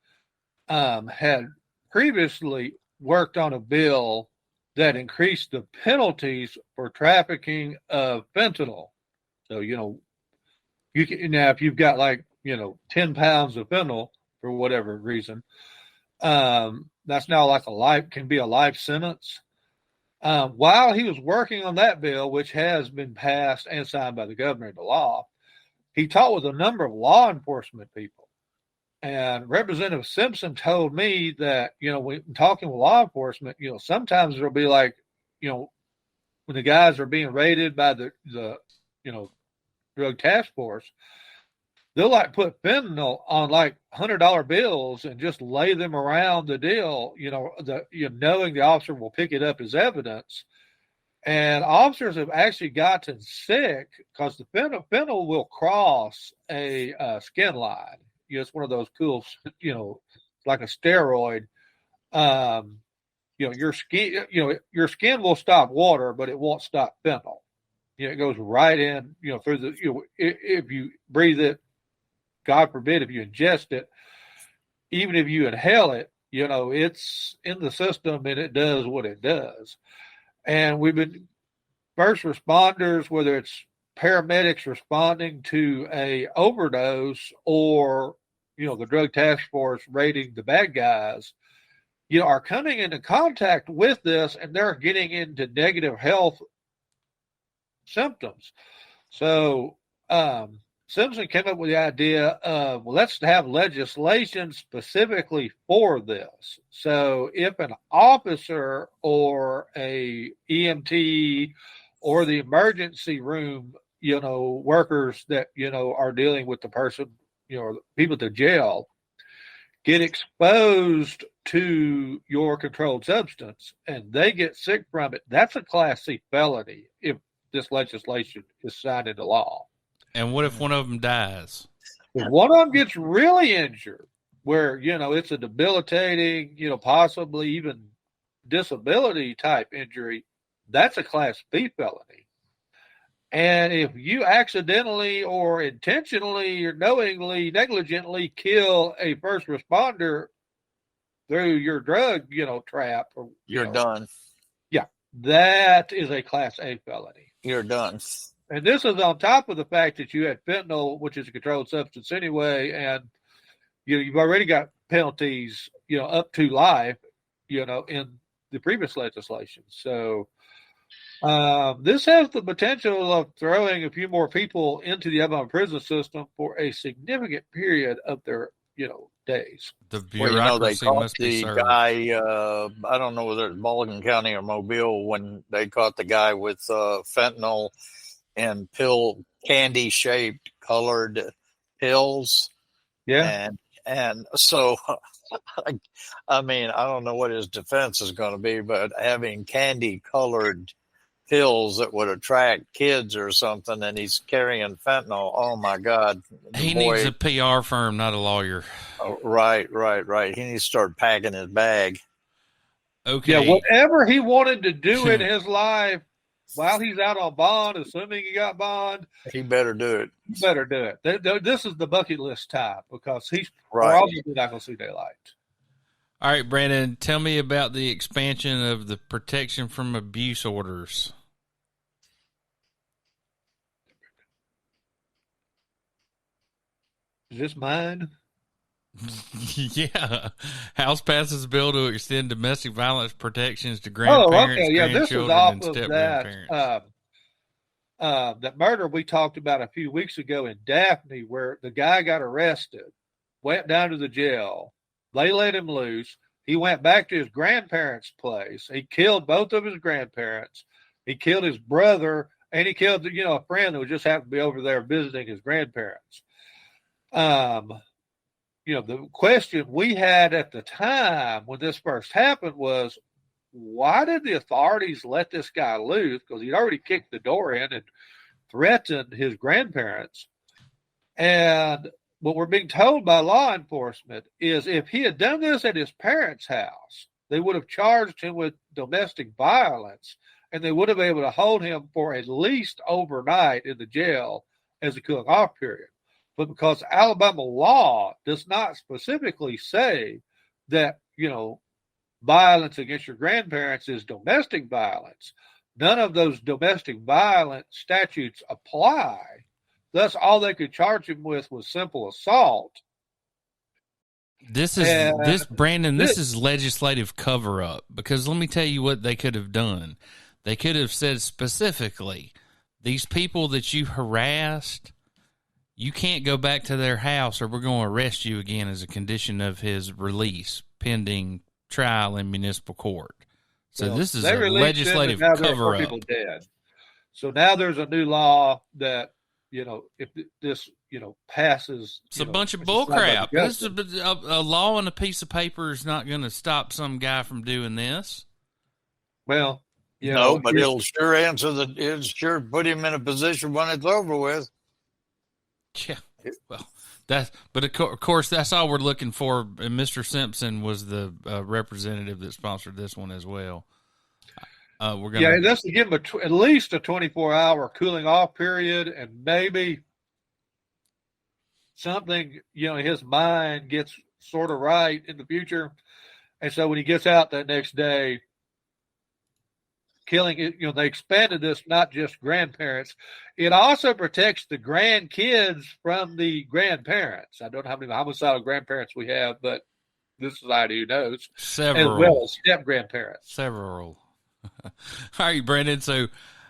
had previously worked on a bill that increased the penalties for trafficking of fentanyl. So, you can, now if you've got 10 pounds of fentanyl for whatever reason, that's now can be a life sentence. While he was working on that bill, which has been passed and signed by the governor into law, he talked with a number of law enforcement people. And Representative Simpson told me that, when talking with law enforcement, sometimes there'll be when the guys are being raided by the drug task force, they'll put fentanyl on $100 bills and just lay them around the deal, knowing the officer will pick it up as evidence. And officers have actually gotten sick because the fentanyl will cross a skin line. It's one of those cool, like a steroid. Your skin will stop water, but it won't stop fentanyl. It goes right in, through the, if you breathe it, God forbid, if you ingest it, even if you inhale it, it's in the system and it does what it does. And we've been first responders, whether it's paramedics responding to a overdose or, the drug task force raiding the bad guys, are coming into contact with this and they're getting into negative health symptoms. So, Simpson came up with the idea of, let's have legislation specifically for this. So if an officer or a EMT or the emergency room, workers that, are dealing with the person, people at the jail get exposed to your controlled substance and they get sick from it, that's a Class C felony if this legislation is signed into law. And what if one of them dies? If one of them gets really injured, where, it's a debilitating, possibly even disability type injury, that's a Class B felony. And if you accidentally or intentionally or knowingly, negligently kill a first responder through your drug, trap, or You're done. Yeah, that is a Class A felony. You're done. And this is on top of the fact that you had fentanyl, which is a controlled substance anyway, and you've already got penalties, up to life, in the previous legislation. So this has the potential of throwing a few more people into the Alabama prison system for a significant period of their, days. The bureaucracy they caught must be the served. guy, I don't know whether it's Baldwin County or Mobile, when they caught the guy with fentanyl and candy-shaped colored pills. Yeah. And so, I mean, I don't know what his defense is going to be, but having candy-colored pills that would attract kids or something, and he's carrying fentanyl, oh, my God. He needs a PR firm, not a lawyer. Oh, right. He needs to start packing his bag. Okay. Yeah, whatever he wanted to do in his life, while he's out on bond, assuming he got bond, he better do it. He better do it. This is the bucket list time because he's probably not going to see daylight. All right, Brandon, tell me about the expansion of the protection from abuse orders. Is this mine? Yeah. House passes bill to extend domestic violence protections to grandparents, grandchildren, and step-grandparents. That murder we talked about a few weeks ago in Daphne, where the guy got arrested, went down to the jail. They let him loose. He went back to his grandparents' place. He killed both of his grandparents. He killed his brother, and he killed, a friend who just happened to be over there visiting his grandparents. The question we had at the time when this first happened was, why did the authorities let this guy loose? Because he'd already kicked the door in and threatened his grandparents. And what we're being told by law enforcement is if he had done this at his parents' house, they would have charged him with domestic violence, and they would have been able to hold him for at least overnight in the jail as a cooling off period. But because Alabama law does not specifically say that, violence against your grandparents is domestic violence, none of those domestic violence statutes apply. Thus, all they could charge him with was simple assault. This is this is legislative cover up, because let me tell you what they could have done. They could have said specifically, these people that you harassed, you can't go back to their house or we're going to arrest you again as a condition of his release pending trial in municipal court. So this is a legislative cover up. Dead. So now there's a new law that, if this, passes. It's a bunch of bullcrap. This is a law and a piece of paper is not going to stop some guy from doing this. Well, but it'll sure put him in a position when it's over with. Yeah. Well, of course, that's all we're looking for. And Mr. Simpson was the representative that sponsored this one as well. That's to give him at least a 24-hour cooling off period, and maybe something, his mind gets sort of right in the future. And so when he gets out that next day, killing it, they expanded this, not just grandparents. It also protects the grandkids from the grandparents. I don't know how many homicidal grandparents we have, but this society who knows. Several. As well as step-grandparents. Several. All right, Brandon. So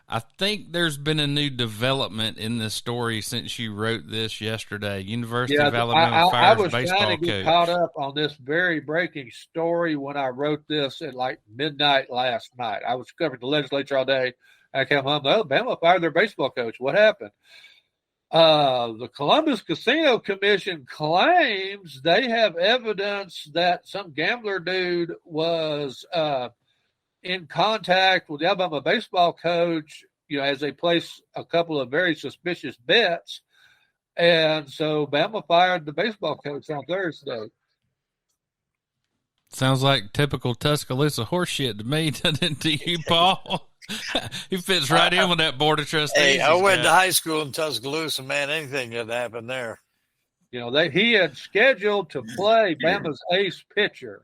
I think there's been a new development in this story since you wrote this yesterday. University of Alabama fires baseball coach. I was trying to get caught up on this very breaking story when I wrote this at like midnight last night. I was covering the legislature all day. I came home. Alabama fired their baseball coach. What happened? The Columbus Casino Commission claims they have evidence that some gambler dude was in contact with the Alabama baseball coach, as they place a couple of very suspicious bets. And so Bama fired the baseball coach on Thursday. Sounds like typical Tuscaloosa horseshit to me, doesn't it, to you, Paul? He fits right in with that board of trustees. Hey, I went to high school in Tuscaloosa, man. Anything could happen there. He had scheduled to play Bama's ace pitcher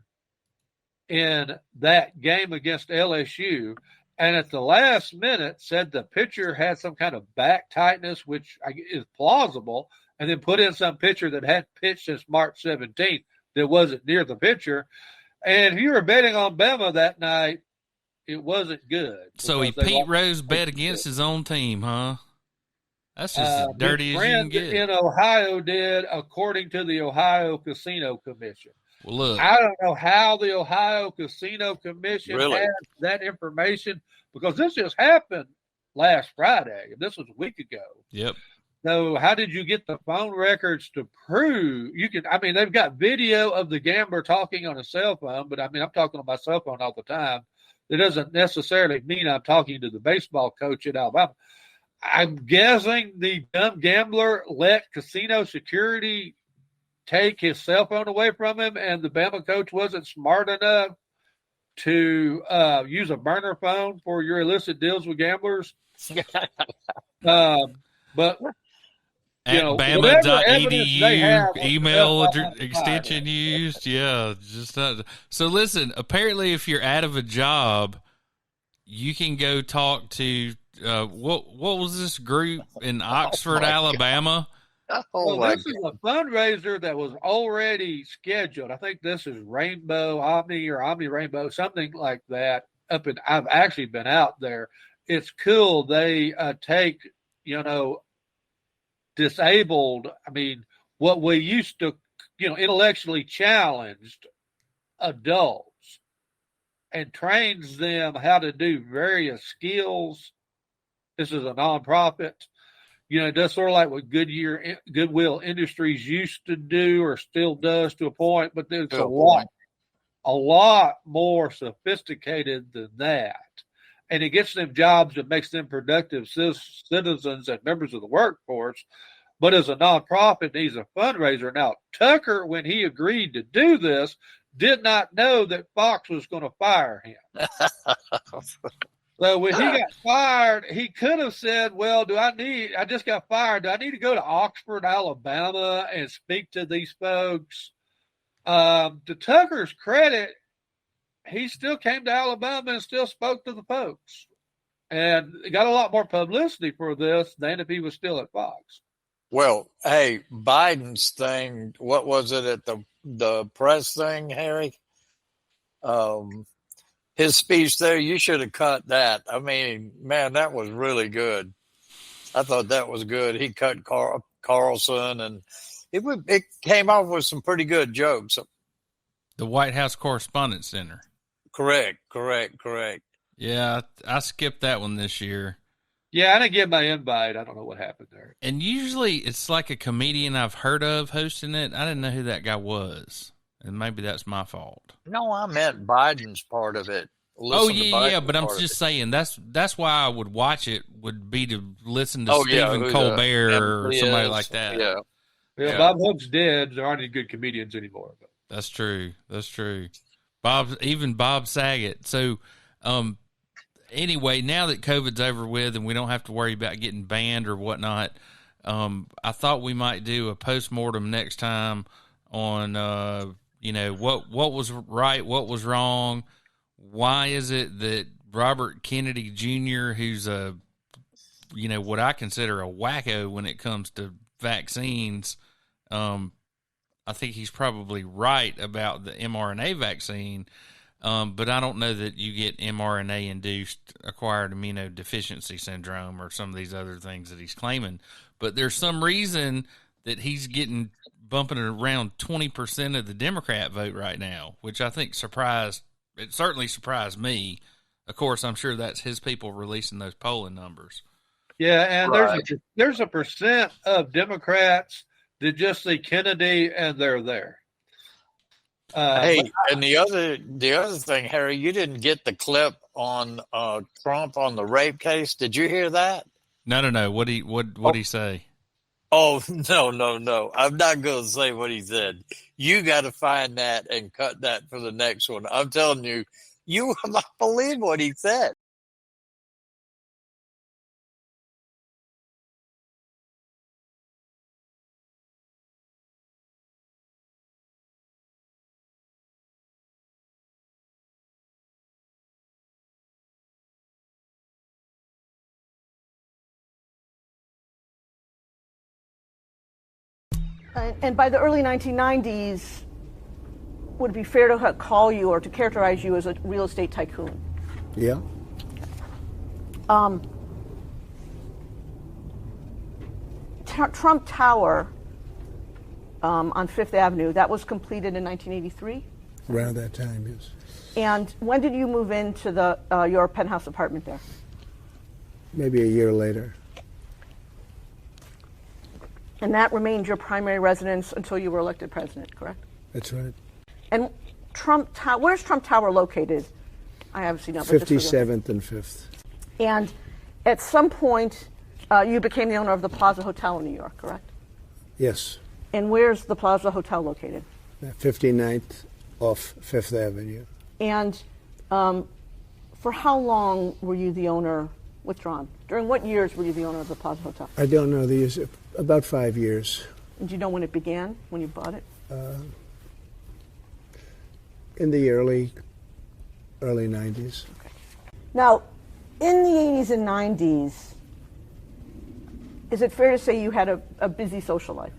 in that game against LSU, and at the last minute said the pitcher had some kind of back tightness, which is plausible, and then put in some pitcher that hadn't pitched since March 17th that wasn't near the pitcher. And if you were betting on Bama that night, it wasn't good. So Pete Rose bet against his own team, huh? That's just as dirty as you can get. In Ohio did, according to the Ohio Casino Commission. Well, look, I don't know how the Ohio Casino Commission has that information, because this just happened last Friday. This was a week ago. Yep. So how did you get the phone records to prove they've got video of the gambler talking on a cell phone, but I'm talking on my cell phone all the time. It doesn't necessarily mean I'm talking to the baseball coach at Alabama. I'm guessing the dumb gambler let casino security take his cell phone away from him, and the Bama coach wasn't smart enough to use a burner phone for your illicit deals with gamblers. But at Bama.edu email extension used. Yeah, just not. So listen, apparently if you're out of a job, you can go talk to what was this group in Oxford, Alabama? This is a fundraiser that was already scheduled. I think this is Rainbow Omni or Omni Rainbow, something like that. I've actually been out there. It's cool. They take, disabled. What we used to, intellectually challenged adults, and trains them how to do various skills. This is a nonprofit. It does sort of like what Goodwill Industries used to do or still does to a point, but there's a lot more sophisticated than that. And it gets them jobs that makes them productive citizens and members of the workforce. but as a nonprofit, he's a fundraiser. Now, Tucker, when he agreed to do this, did not know that Fox was going to fire him. So when he got fired, he could have said, well, I just got fired. Do I need to go to Oxford, Alabama and speak to these folks? To Tucker's credit, he still came to Alabama and still spoke to the folks. And got a lot more publicity for this than if he was still at Fox. Well, hey, Biden's thing, what was it at the press thing, Harry? His speech there, you should have cut that. I mean, man, that was really good. I thought that was good. He cut Carlson, and it came off with some pretty good jokes. The White House Correspondents Center. Correct. Yeah, I skipped that one this year. Yeah, I didn't get my invite. I don't know what happened there. And usually it's like a comedian I've heard of hosting it. I didn't know who that guy was. And maybe that's my fault. No, I meant Biden's part of it. Yeah, but I'm just saying that's why I would watch it, would be to listen to Stephen Colbert or somebody like that. Yeah, Bob Hope's dead. There aren't any good comedians anymore. But. That's true. Even Bob Saget. So, anyway, now that COVID's over with and we don't have to worry about getting banned or whatnot, I thought we might do a postmortem next time on, what was right, what was wrong. Why is it that Robert Kennedy Jr., who's what I consider a wacko when it comes to vaccines, I think he's probably right about the mRNA vaccine, but I don't know that you get mRNA-induced acquired immunodeficiency syndrome or some of these other things that he's claiming. But there's some reason that he's bumping around 20% of the Democrat vote right now, which I think certainly surprised me. Of course, I'm sure that's his people releasing those polling numbers. Yeah, and there's a percent of Democrats that just see Kennedy and they're there. And the other thing, Harry, you didn't get the clip on Trump on the rape case. Did you hear that? No. What'd he say? Oh, no. I'm not going to say what he said. You got to find that and cut that for the next one. I'm telling you, you will not believe what he said. And by the early 1990s, would it be fair to call you or to characterize you as a real estate tycoon? Yeah. Trump Tower on Fifth Avenue, that was completed in 1983? Around that time, yes. And when did you move into your penthouse apartment there? Maybe a year later. And that remained your primary residence until you were elected president, correct? That's right. And where's Trump Tower located? I obviously know. 57th and 5th. And at some point, you became the owner of the Plaza Hotel in New York, correct? Yes. And where's the Plaza Hotel located? 59th off 5th Avenue. And for how long were you the owner, withdrawn? During what years were you the owner of the Plaza Hotel? I don't know the years. About 5 years. And do you know when it began, when you bought it? In the early 90s. Okay. Now, in the 80s and 90s, is it fair to say you had a busy social life?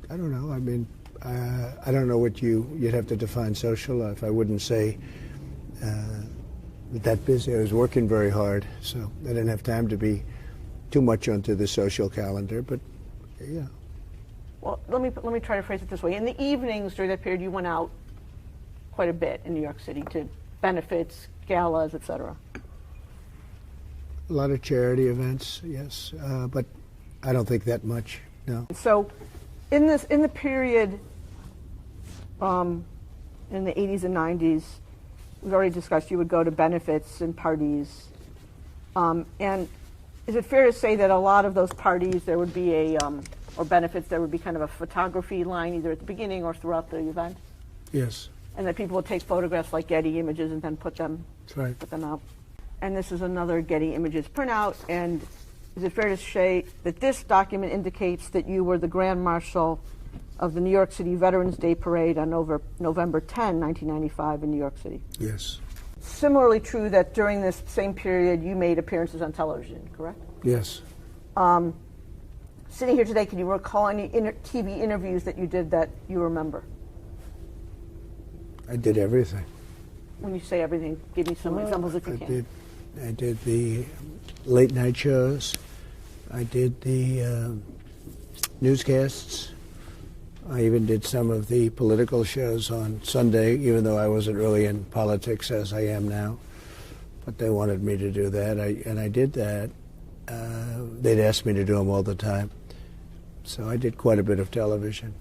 I don't know. I mean, I don't know what you'd have to define social life. I wouldn't say that busy. I was working very hard, so I didn't have time to be too much onto the social calendar, but yeah. Well, let me try to phrase it this way. In the evenings during that period, you went out quite a bit in New York City to benefits, galas, etc. A lot of charity events, yes, but I don't think that much. No. So, in the period, in the 80s and 90s, we've already discussed you would go to benefits and parties, and Is it fair to say that a lot of those parties, there would be a, or benefits, there would be kind of a photography line either at the beginning or throughout the event? Yes. And that people would take photographs like Getty Images and then put them out? And this is another Getty Images printout. And is it fair to say that this document indicates that you were the Grand Marshal of the New York City Veterans Day Parade on November 10, 1995 in New York City? Yes. Similarly true that during this same period you made appearances on television, correct? Yes. Sitting here today, can you recall any TV interviews that you did that you remember? I did everything. When you say everything, give me some examples if you can. I did the late night shows. I did the newscasts. I even did some of the political shows on Sunday, even though I wasn't really in politics as I am now. But they wanted me to do that, and I did that. They'd ask me to do them all the time. So I did quite a bit of television.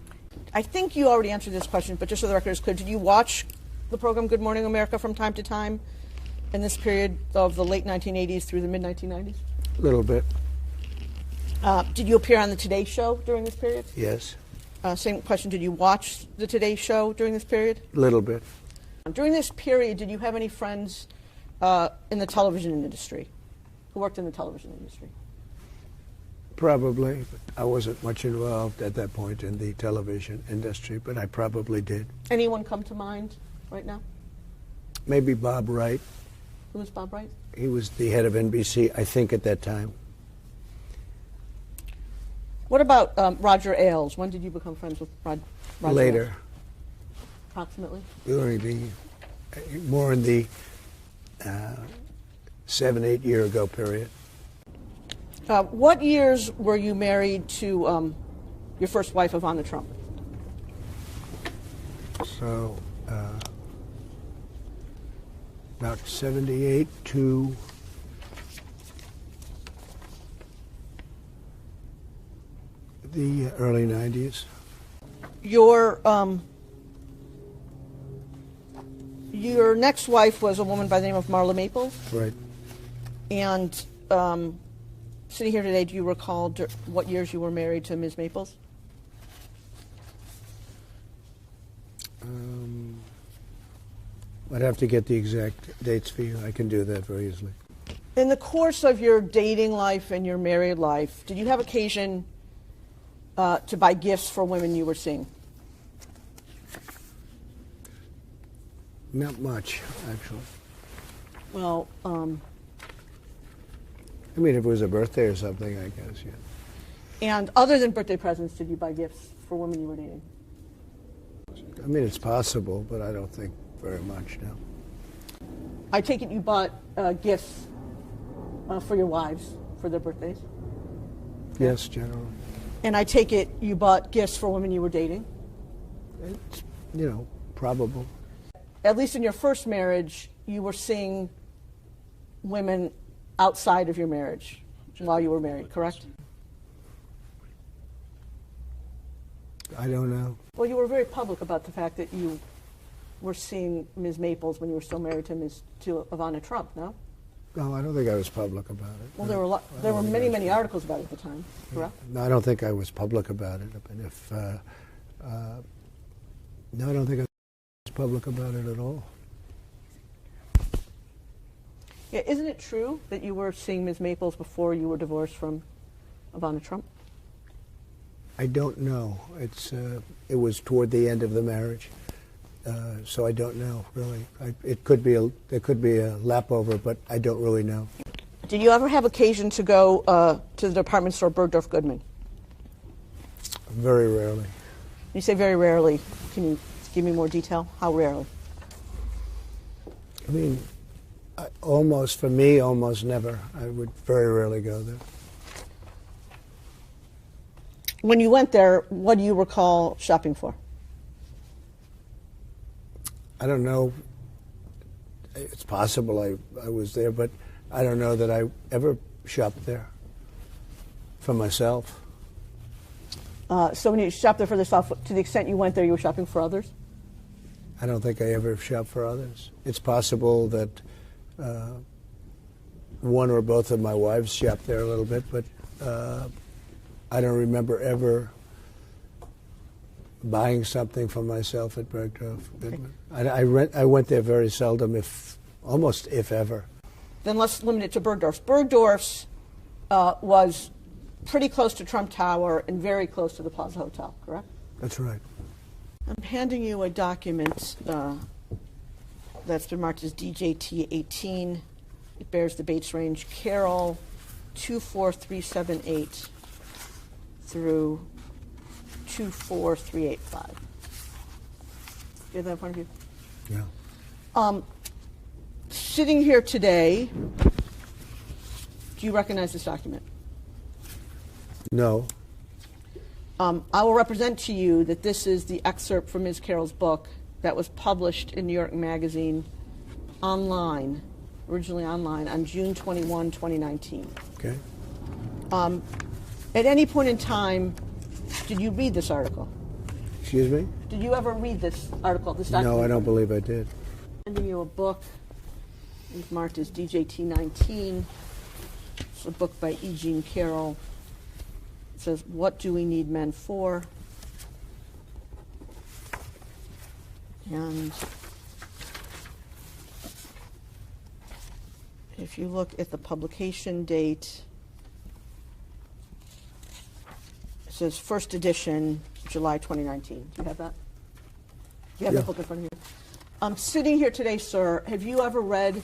I think you already answered this question, but just so the record is clear, did you watch the program Good Morning America from time to time in this period of the late 1980s through the mid-1990s? A little bit. Did you appear on the Today Show during this period? Yes. Same question, did you watch the Today Show during this period? A little bit. During this period, did you have any friends in the television industry, who worked in the television industry? Probably. I wasn't much involved at that point in the television industry, but I probably did. Anyone come to mind right now? Maybe Bob Wright. Who was Bob Wright? He was the head of NBC, I think, at that time. What about Roger Ailes? When did you become friends with Roger Later. Ailes? Approximately? More in the 7-8 year ago period. What years were you married to your first wife, Ivana Trump? So, about 78 to the early 90s. Your next wife was a woman by the name of Marla Maples. Right. And sitting here today, do you recall what years you were married to Ms. Maples? I'd have to get the exact dates for you. I can do that very easily. In the course of your dating life and your married life, did you have occasion to buy gifts for women you were seeing? Not much, actually. Well, I mean, if it was a birthday or something, I guess, yeah. And other than birthday presents, did you buy gifts for women you were dating? I mean, it's possible, but I don't think very much now. I take it you bought gifts for your wives for their birthdays? Yes, generally. And I take it you bought gifts for women you were dating? It's, probable. At least in your first marriage, you were seeing women outside of your marriage while you were married, correct? I don't know. Well, you were very public about the fact that you were seeing Ms. Maples when you were still married to Ivana Trump, no? No, I don't think I was public about it. Well, there were many articles about it at the time, correct? No, I don't think I was public about it. And if no, I don't think I was public about it at all. Yeah, isn't it true that you were seeing Ms. Maples before you were divorced from Ivana Trump? I don't know. It was toward the end of the marriage, so I don't know really. There could be a lap over, but I don't really know. Did you ever have occasion to go to the department store Bergdorf Goodman? Very rarely. You say very rarely. Can you give me more detail? How rarely? I mean, almost never. I would very rarely go there. When you went there, what do you recall shopping for? I don't know. It's possible I was there, but I don't know that I ever shopped there for myself. So when you shopped there for yourself, to the extent you went there, you were shopping for others? I don't think I ever shopped for others. It's possible that one or both of my wives shopped there a little bit, but I don't remember ever buying something for myself at Bergdorf Goodman. I went there very seldom, almost if ever. Then let's limit it to Bergdorf's. Bergdorf's was pretty close to Trump Tower and very close to the Plaza Hotel, correct? That's right. I'm handing you a document that's been marked as DJT 18. It bears the Bates range Carroll 24378 through 24385. Do you have that in front of you? Yeah. Sitting here today, do you recognize this document? No. I will represent to you that this is the excerpt from Ms. Carroll's book that was published in New York Magazine online, originally online, on June 21, 2019. Okay. At any point in time, did you read this article? Excuse me? Did you ever read this article, this document? No, I don't believe I did. I'm handing you a book. It's marked as DJT 19. It's a book by E. Jean Carroll. It says, "What do we need men for?" And if you look at the publication date, it says first edition, July 2019. Do you have that? Do you have that book in front of you? I'm sitting here today, sir. Have you ever read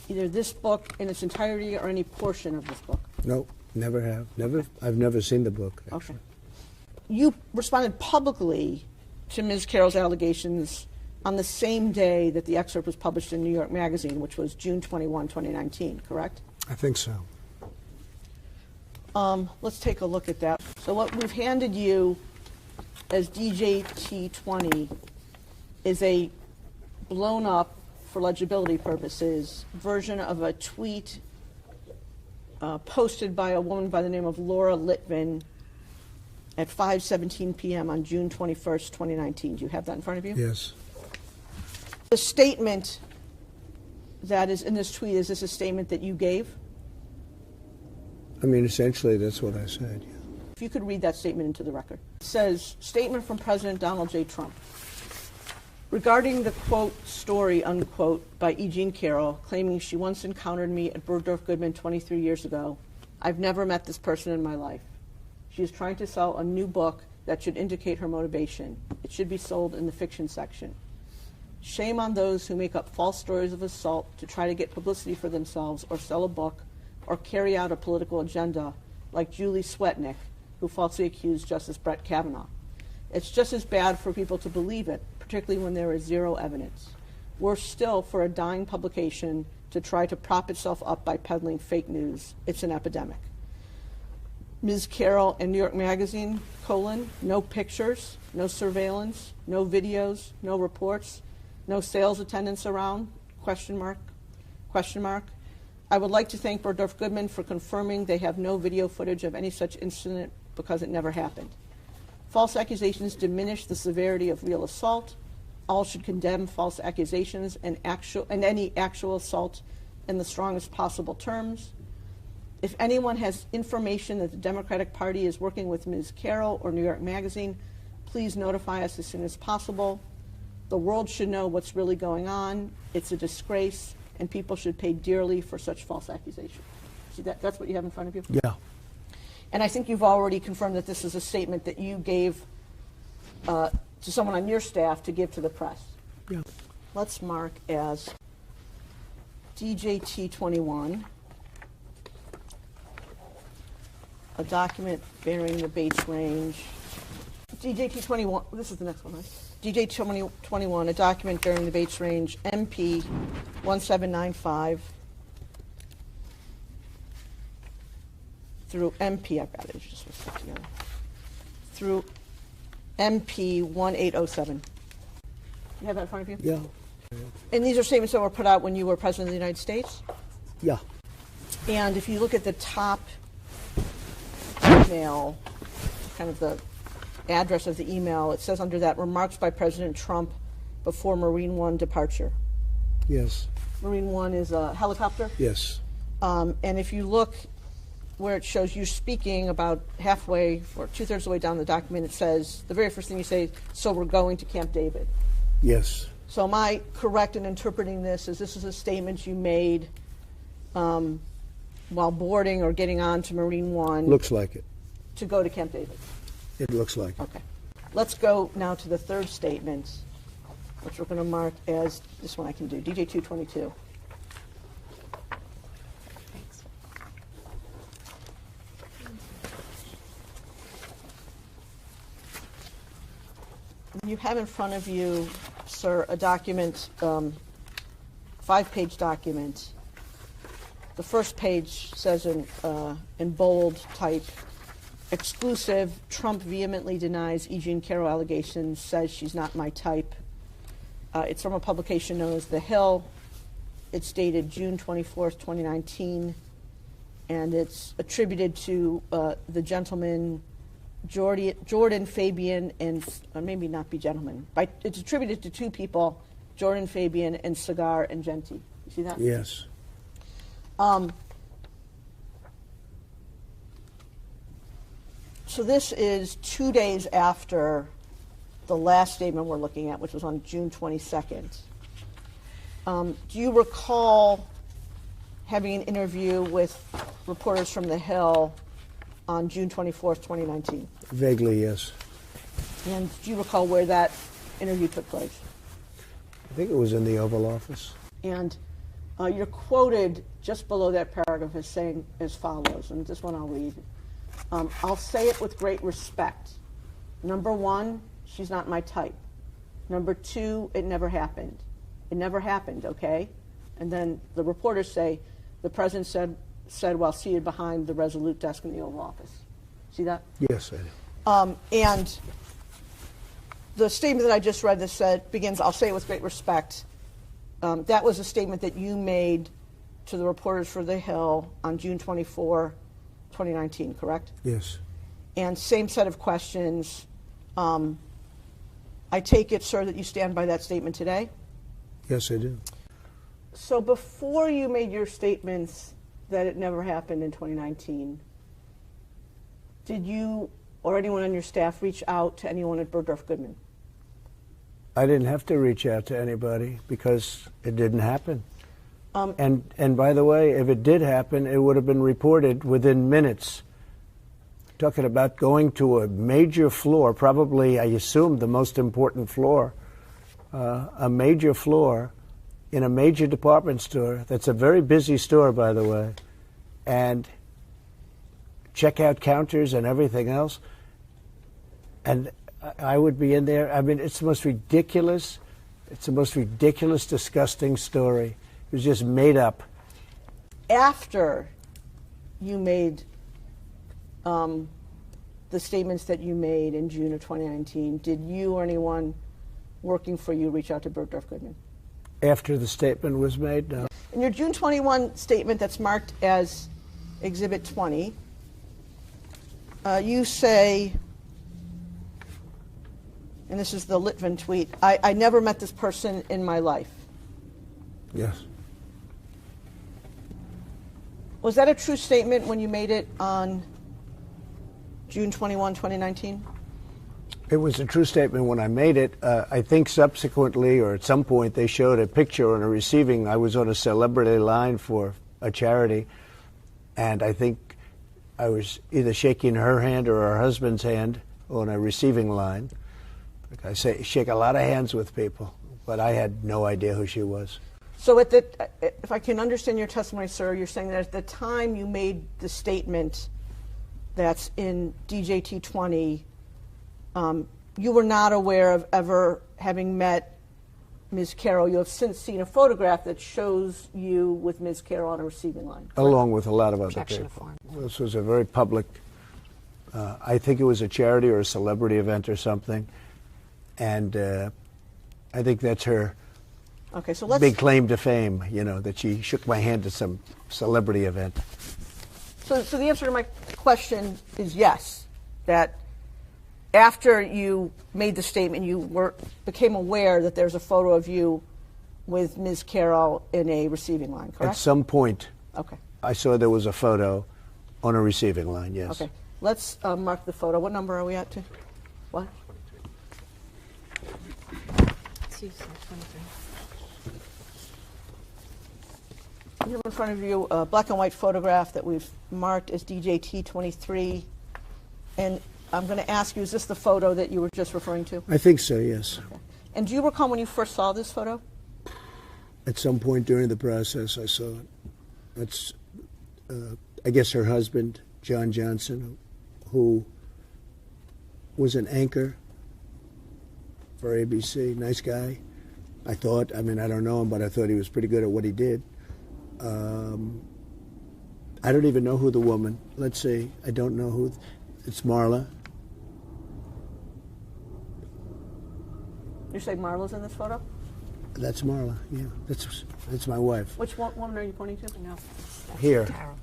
either this book in its entirety or any portion of this book? No, never have. I've never seen the book, actually. Okay. You responded publicly to Ms. Carroll's allegations on the same day that the excerpt was published in New York Magazine, which was June 21, 2019, correct? I think so. Let's take a look at that. So what we've handed you as DJT 20 is a blown up, for legibility purposes, version of a tweet posted by a woman by the name of Laura Litvin at 5:17 p.m. on June 21st, 2019. Do you have that in front of you? Yes. The statement that is in this tweet, is this a statement that you gave? I mean, essentially, that's what I said, yeah. If you could read that statement into the record. It says, statement from President Donald J. Trump. Regarding the, quote, story, unquote, by E. Jean Carroll, claiming she once encountered me at Bergdorf Goodman 23 years ago, I've never met this person in my life. She is trying to sell a new book that should indicate her motivation. It should be sold in the fiction section. Shame on those who make up false stories of assault to try to get publicity for themselves or sell a book or carry out a political agenda, like Julie Swetnick, who falsely accused Justice Brett Kavanaugh. It's just as bad for people to believe it, particularly when there is zero evidence. Worse still, for a dying publication to try to prop itself up by peddling fake news. It's an epidemic. Ms. Carroll and New York Magazine, no pictures, no surveillance, no videos, no reports, no sales attendants around, question mark. I would like to thank Bergdorf Goodman for confirming they have no video footage of any such incident because it never happened. False accusations diminish the severity of real assault. All should condemn false accusations and any actual assault in the strongest possible terms. If anyone has information that the Democratic Party is working with Ms. Carroll or New York Magazine, please notify us as soon as possible. The world should know what's really going on. It's a disgrace, and people should pay dearly for such false accusations. See, that's what you have in front of you? Yeah. And I think you've already confirmed that this is a statement that you gave to someone on your staff to give to the press. Yeah. Let's mark as DJT 21, a document bearing the Bates range. DJT 21, this is the next one, right? DJT 21, a document bearing the Bates range, MP 1795 through MP, I've got it, it's just stuck together, through MP 1807. You have that in front of you? Yeah. And these are statements that were put out when you were President of the United States? Yeah. And if you look at the top email, kind of the address of the email, it says under that, remarks by President Trump before Marine One departure. Yes. Marine One is a helicopter. Yes. And if you look where it shows you speaking about halfway or 2/3 of the way down the document, it says, the very first thing you say, so we're going to Camp David. Yes. So am I correct in interpreting this as this is a statement you made while boarding or getting on to Marine One? Looks like it. To go to Camp David? It looks like it. Okay. Let's go now to the third statement, which we're going to mark as, this one I can do, DJ 222. You have in front of you, sir, a document, 5-page document. The first page says in bold type, exclusive, Trump vehemently denies E. Jean Carroll allegations, says she's not my type. It's from a publication known as The Hill. It's dated June 24th, 2019, and it's attributed to the gentleman Jordan Fabian and maybe not be gentlemen. It's attributed to two people, Jordan Fabian and Cigar and Genti. You see that? Yes. So this is 2 days after the last statement we're looking at, which was on June 22nd. Do you recall having an interview with reporters from The Hill on June 24th, 2019? Vaguely, yes. And do you recall where that interview took place? I think it was in the Oval Office. And you're quoted just below that paragraph as saying as follows, and this one I'll read. I'll say it with great respect. Number one, she's not my type. Number two, it never happened. It never happened, okay? And then the reporters say, the president said while seated behind the Resolute desk in the Oval Office. See that? Yes, I do. And the statement that I just read that begins, I'll say it with great respect. That was a statement that you made to the reporters for The Hill on June 24, 2019, correct? Yes. And same set of questions. I take it, sir, that you stand by that statement today? Yes, I do. So before you made your statements that it never happened in 2019, did you or anyone on your staff reach out to anyone at Bergdorf Goodman? I didn't have to reach out to anybody because it didn't happen. And by the way, if it did happen, it would have been reported within minutes. Talking about going to a major floor, probably, I assume, the most important floor, a major floor in a major department store. That's a very busy store, by the way, and checkout counters and everything else. And I would be in there. I mean, it's the most ridiculous, disgusting story. It was just made up. After you made the statements that you made in June of 2019, did you or anyone working for you reach out to Bergdorf Goodman? After the statement was made, no. In your June 21 statement that's marked as Exhibit 20, you say, and this is the Litvin tweet, I never met this person in my life. Yes. Was that a true statement when you made it on June 21, 2019? It was a true statement when I made it. I think subsequently, or at some point, they showed a picture on a receiving. I was on a celebrity line for a charity, and I think I was either shaking her hand or her husband's hand on a receiving line. Like I say, shake a lot of hands with people, but I had no idea who she was. So if I can understand your testimony, sir, you're saying that at the time you made the statement that's in DJT 20, you were not aware of ever having met Ms. Carroll. You have since seen a photograph that shows you with Ms. Carroll on a receiving line. Along with a lot of other people. This was a very public, I think it was a charity or a celebrity event or something. And I think that's her big claim to fame, that she shook my hand at some celebrity event. So the answer to my question is yes, that after you made the statement, you became aware that there's a photo of you with Ms. Carroll in a receiving line, correct? At some point, okay. I saw there was a photo on a receiving line, yes. Okay. Let's mark the photo. What number are we at? What? You have in front of you a black and white photograph that we've marked as DJT23. And I'm going to ask you, is this the photo that you were just referring to? I think so, yes. Okay. And do you recall when you first saw this photo? At some point during the process, I saw it. That's, I guess, her husband, John Johnson, who was an anchor for ABC. Nice guy, I thought. I mean, I don't know him, but I thought he was pretty good at what he did. I don't even know who the woman. Let's see. I don't know who. It's Marla. You say Marla's in this photo? That's Marla. Yeah, that's my wife. Which woman are you pointing to? No. Here. Carol.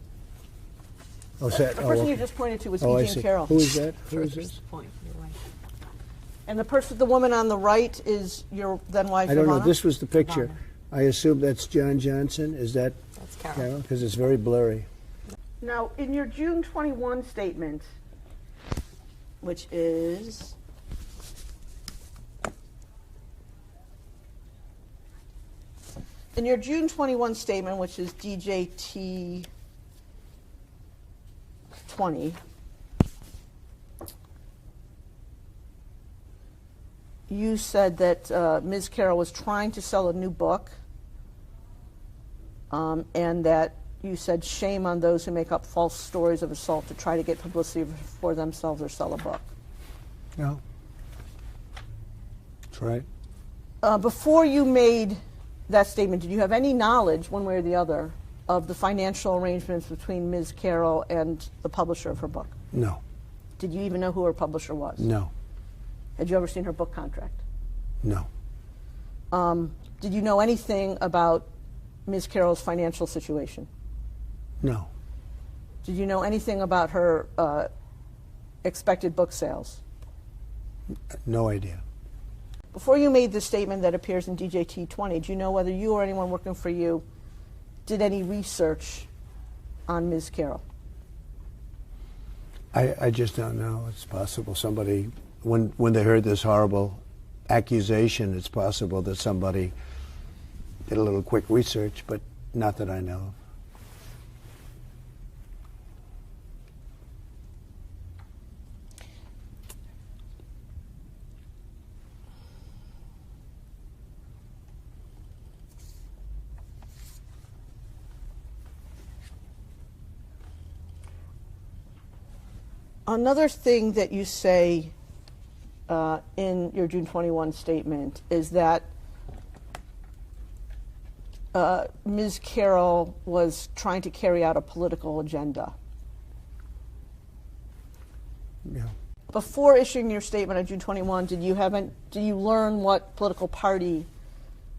Oh, is that, the person okay. you just pointed to was I E. Jean see. Carroll. Who is that? Who is this? Point, your wife. And the woman on the right is your then wife. I don't know. Ivana? This was the picture. Ivana. I assume that's John Johnson. Is that That's Carol? Because it's very blurry. Now, in your June 21 statement, which is DJT 20, you said that Ms. Carroll was trying to sell a new book, and that you said shame on those who make up false stories of assault to try to get publicity for themselves or sell a book. No. That's right. Before you made that statement, did you have any knowledge, one way or the other, of the financial arrangements between Ms. Carroll and the publisher of her book? No. Did you even know who her publisher was? No. Had you ever seen her book contract? No. Did you know anything about Ms. Carroll's financial situation? No. Did you know anything about her expected book sales? No idea. Before you made the statement that appears in DJT 20, do you know whether you or anyone working for you did any research on Ms. Carroll? I just don't know. It's possible somebody, when they heard this horrible accusation, it's possible that somebody did a little quick research, but not that I know of. Another thing that you say in your June 21 statement is that Ms. Carroll was trying to carry out a political agenda. Yeah. Before issuing your statement on June 21, did you learn what political party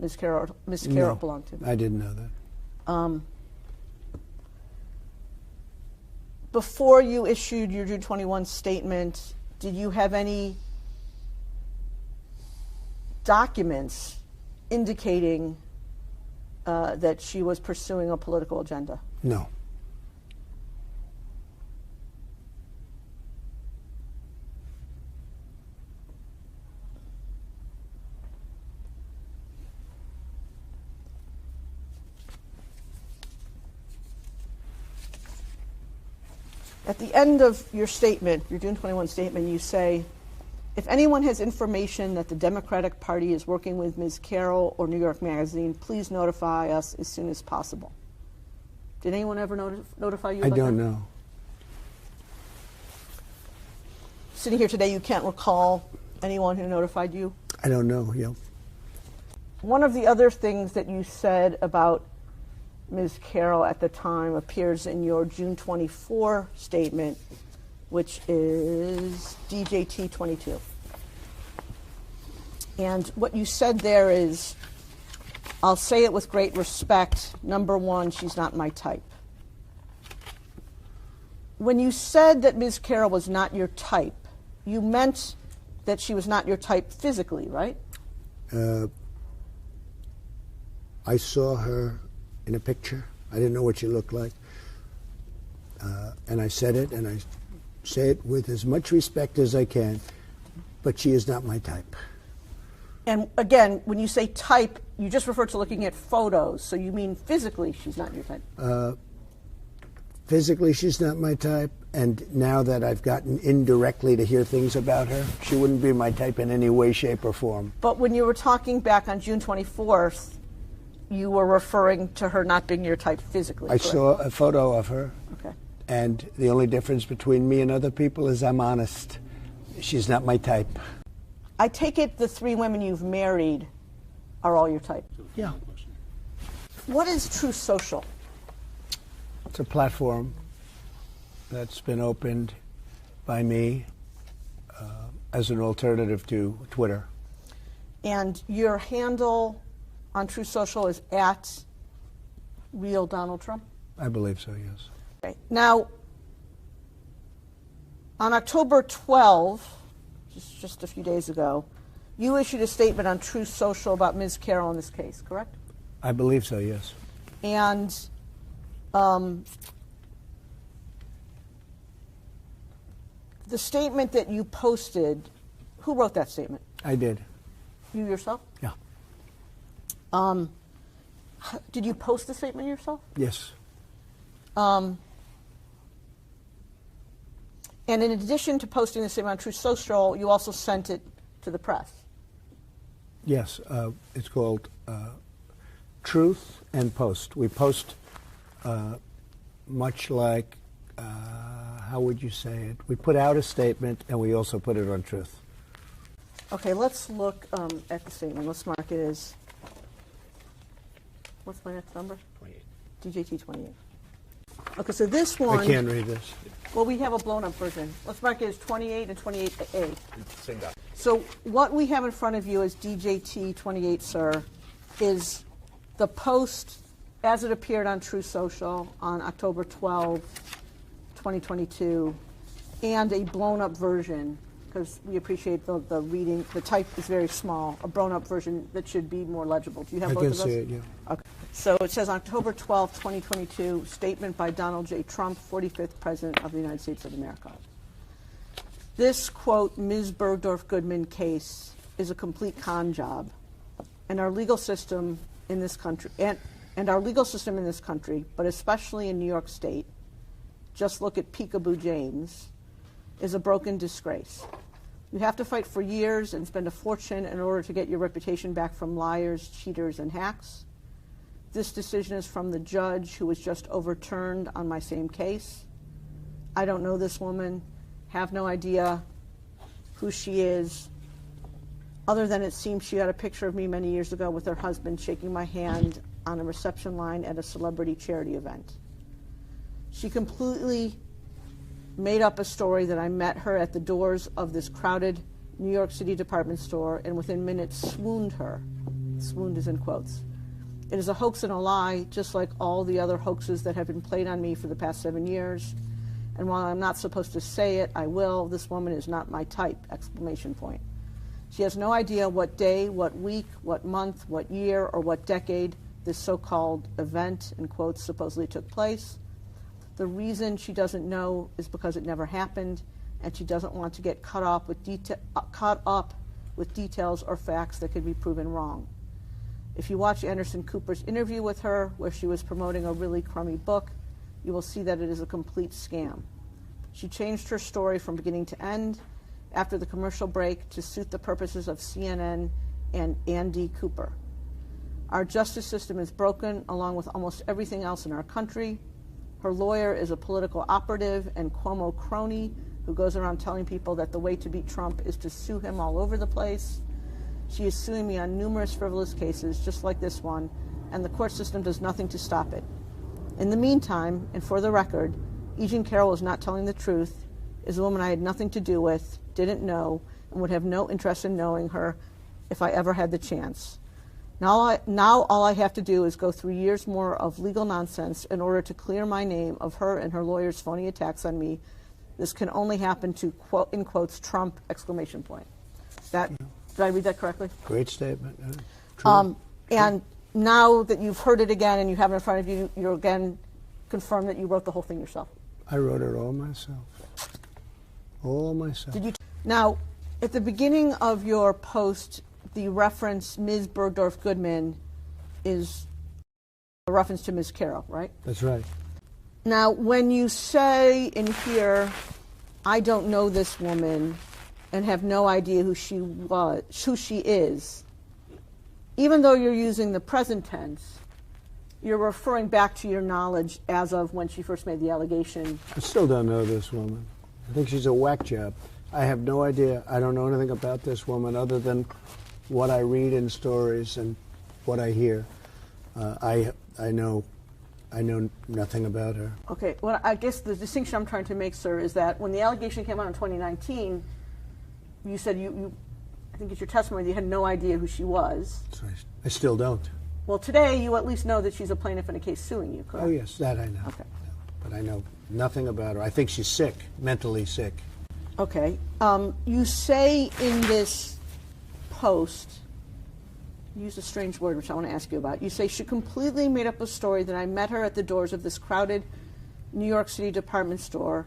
Ms. Carroll No, belonged to? I didn't know that. Before you issued your June 21 statement, did you have any documents indicating that she was pursuing a political agenda? No. At the end of your statement, your June 21 statement, you say, if anyone has information that the Democratic Party is working with Ms. Carroll or New York Magazine, please notify us as soon as possible. Did anyone ever notify you about that? I don't know. Sitting here today, you can't recall anyone who notified you? I don't know, yeah. One of the other things that you said about Ms. Carroll at the time appears in your June 24 statement, which is DJT 22. And what you said there is, I'll say it with great respect, number one, she's not my type. When you said that Ms. Carroll was not your type, you meant that she was not your type physically, right? I saw her in a picture. I didn't know what she looked like. And I said it, and I say it with as much respect as I can, but she is not my type. And again, when you say type, you just refer to looking at photos, so you mean physically she's not your type? Physically, she's not my type, and now that I've gotten indirectly to hear things about her, she wouldn't be my type in any way, shape, or form. But when you were talking back on June 24th, you were referring to her not being your type physically, I correct? saw a photo of her, Okay. and the only difference between me and other people is I'm honest. She's not my type. I take it the 3 women you've married are all your type. Yeah. What is True Social? It's a platform that's been opened by me as an alternative to Twitter. And your handle on True Social is @Real Donald Trump? I believe so, yes. Okay. Now, on October 12th, just a few days ago, you issued a statement on True Social about Ms. Carroll in this case, correct? I believe so, yes. And the statement that you posted, who wrote that statement? I did. You yourself? Yeah. Did you post the statement yourself? Yes. And in addition to posting the statement on True Social, you also sent it to the press. Yes. It's called Truth and Post. We post much like, how would you say it? We put out a statement and we also put it on Truth. Okay, let's look at the statement. Let's mark it as, what's my next number? 28. DJT 28. Okay, so this one. I can't read this. Well, we have a blown-up version. Let's mark it as 28 and 28A. Same guy. So what we have in front of you is DJT 28, sir, is the post as it appeared on True Social on October 12, 2022, and a blown-up version, because we appreciate the reading. The type is very small. A blown-up version that should be more legible. Do you have both of those? I can see it, yeah. Okay. So it says October 12, 2022, statement by Donald J. Trump, 45th President of the United States of America. This, quote, Ms. Bergdorf Goodman case is a complete con job, and our legal system in this country, and our legal system in this country, but especially in New York State, just look at Peekaboo James, is a broken disgrace. You have to fight for years and spend a fortune in order to get your reputation back from liars, cheaters, and hacks. This decision is from the judge who was just overturned on my same case. I don't know this woman, have no idea who she is, other than it seems she had a picture of me many years ago with her husband shaking my hand on a reception line at a celebrity charity event. She completely made up a story that I met her at the doors of this crowded New York City department store and within minutes swooned her. Swooned is in quotes. It is a hoax and a lie, just like all the other hoaxes that have been played on me for the past 7 years. And while I'm not supposed to say it, I will. This woman is not my type, exclamation point. She has no idea what day, what week, what month, what year, or what decade this so-called event, in quotes, supposedly took place. The reason she doesn't know is because it never happened, and she doesn't want to get caught up with details or facts that could be proven wrong. If you watch Anderson Cooper's interview with her, where she was promoting a really crummy book, you will see that it is a complete scam. She changed her story from beginning to end after the commercial break to suit the purposes of CNN and Andy Cooper. Our justice system is broken, along with almost everything else in our country. Her lawyer is a political operative and Cuomo crony who goes around telling people that the way to beat Trump is to sue him all over the place. She is suing me on numerous frivolous cases, just like this one, and the court system does nothing to stop it. In the meantime, and for the record, E. Jean Carroll is not telling the truth, is a woman I had nothing to do with, didn't know, and would have no interest in knowing her if I ever had the chance. Now all I have to do is go through years more of legal nonsense in order to clear my name of her and her lawyer's phony attacks on me. This can only happen to, quote, in quotes, Trump, exclamation point. Did I read that correctly? Great statement. And now that you've heard it again and you have it in front of you, you're again confirmed that you wrote the whole thing yourself? I wrote it all myself. All myself. Did you? Now, at the beginning of your post, the reference Ms. Bergdorf Goodman is a reference to Ms. Carroll, right? That's right. Now, when you say in here, I don't know this woman and have no idea who she is, even though you're using the present tense, you're referring back to your knowledge as of when she first made the allegation. I still don't know this woman. I think she's a whack job. I have no idea. I don't know anything about this woman other than what I read in stories and what I hear. I know nothing about her. Okay, well, I guess the distinction I'm trying to make, sir, is that when the allegation came out in 2019, you said I think it's your testimony, that you had no idea who she was. That's right. I still don't. Well, today you at least know that she's a plaintiff in a case suing you, correct? Oh, yes, that I know. Okay. But I know nothing about her. I think she's sick, mentally sick. Okay. You say in this post, you use a strange word, which I want to ask you about. You say, she completely made up a story that I met her at the doors of this crowded New York City department store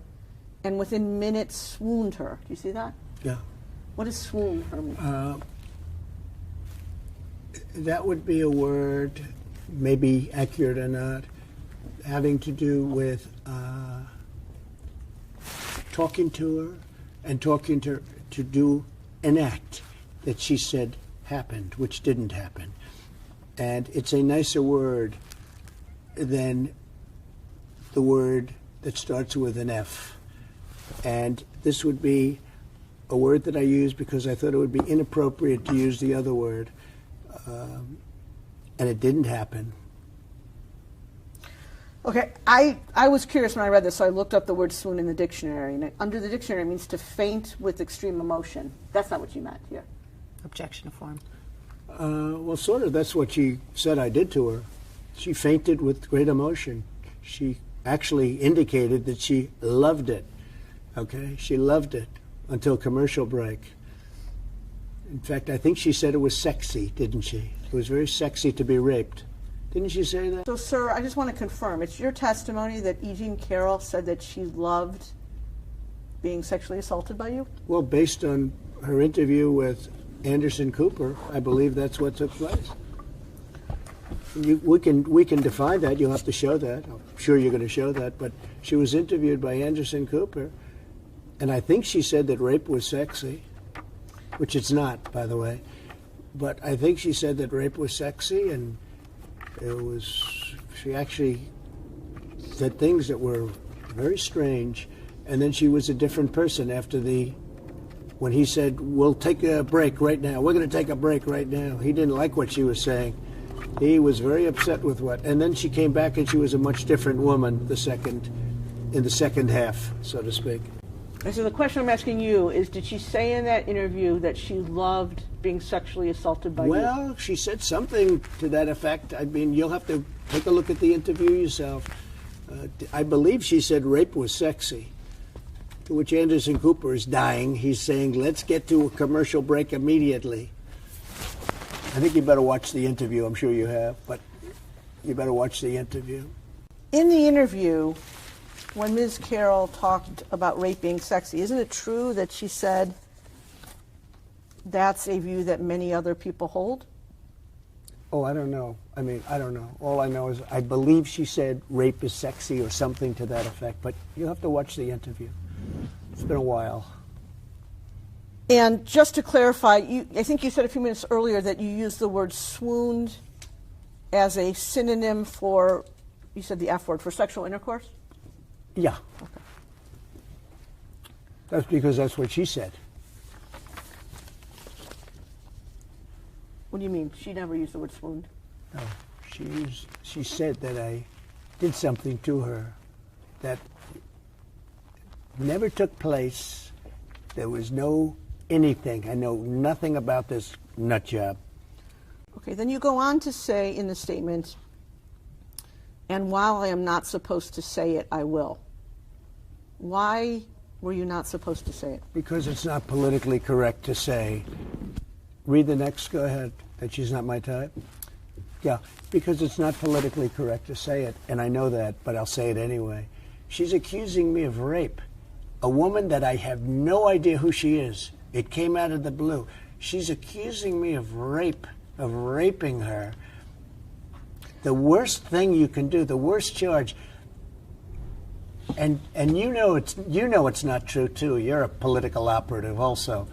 and within minutes swooned her. Do you see that? Yeah. What does swoon her mean? That would be a word, maybe accurate or not, having to do with talking to her and talking to her to do an act that she said happened, which didn't happen. And it's a nicer word than the word that starts with an F. And this would be a word that I used because I thought it would be inappropriate to use the other word. And it didn't happen. Okay, I was curious when I read this, so I looked up the word swoon in the dictionary. And under the dictionary, it means to faint with extreme emotion. That's not what you meant here. Objection form. Well, sort of. That's what she said I did to her. She fainted with great emotion. She actually indicated that she loved it. Okay? She loved it until commercial break. In fact, I think she said it was sexy, didn't she? It was very sexy to be raped. Didn't she say that? So, sir, I just want to confirm. It's your testimony that E. Jean Carroll said that she loved being sexually assaulted by you? Well, based on her interview with Anderson Cooper, I believe that's what took place. We can define that. You'll have to show that. I'm sure you're going to show that. But she was interviewed by Anderson Cooper, and I think she said that rape was sexy, which it's not, by the way. But I think she said that rape was sexy, and she actually said things that were very strange. And then she was a different person when he said, we'll take a break right now. We're going to take a break right now. He didn't like what she was saying. He was very upset with and then she came back and she was a much different woman in the second half, so to speak. And so the question I'm asking you is, did she say in that interview that she loved being sexually assaulted by you? Well, she said something to that effect. I mean, you'll have to take a look at the interview yourself. I believe she said rape was sexy, to which Anderson Cooper is dying. He's saying, let's get to a commercial break immediately. I think you better watch the interview. I'm sure you have, but you better watch the interview. In the interview, when Ms. Carroll talked about rape being sexy, isn't it true that she said that's a view that many other people hold? Oh, I don't know. I mean, I don't know. All I know is I believe she said rape is sexy or something to that effect, but you'll have to watch the interview. It's been a while. And just to clarify, I think you said a few minutes earlier that you used the word swooned as a synonym for, you said the F word, for sexual intercourse? Yeah. Okay. That's because that's what she said. What do you mean? She never used the word swooned. No. She said that I did something to her that never took place. There was no anything. I know nothing about this nut job. Okay, then you go on to say in the statement, and while I am not supposed to say it, I will. Why were you not supposed to say it? Because it's not politically correct to say. Read the next, go ahead, that she's not my type. Yeah, because it's not politically correct to say it, and I know that, but I'll say it anyway. She's accusing me of rape. A woman that I have no idea who she is. It came out of the blue. She's accusing me of rape, of raping her. The worst thing you can do, the worst charge. And you know it's not true too. You're a political operative also.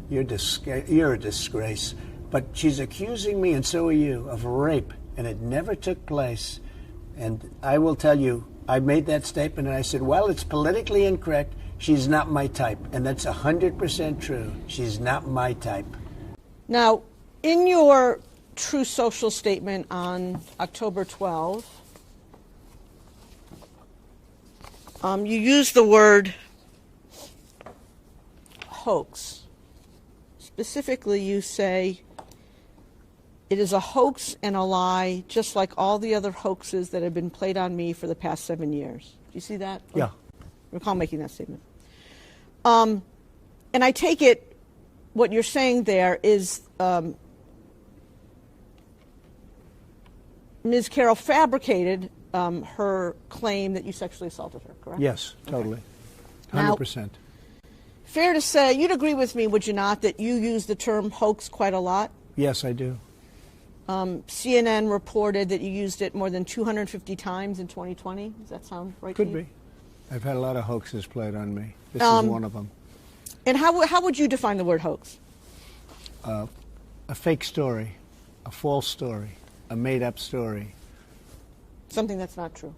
You're a disgrace. But she's accusing me, and so are you, of rape, and it never took place. And I will tell you, I made that statement, and I said, well, it's politically incorrect. She's not my type, and that's 100% true. She's not my type. Now, in your True Social statement on October 12, you use the word hoax. Specifically, you say, it is a hoax and a lie, just like all the other hoaxes that have been played on me for the past 7 years. Do you see that? Yeah. I recall making that statement. And I take it what you're saying there is Ms. Carroll fabricated her claim that you sexually assaulted her, correct? Yes, totally. 100%. Now, fair to say, you'd agree with me, would you not, that you use the term hoax quite a lot? Yes, I do. CNN reported that you used it more than 250 times in 2020. Does that sound right to you? Could be. I've had a lot of hoaxes played on me. This is one of them. And how would you define the word hoax? A fake story, a false story, a made-up story. Something that's not true.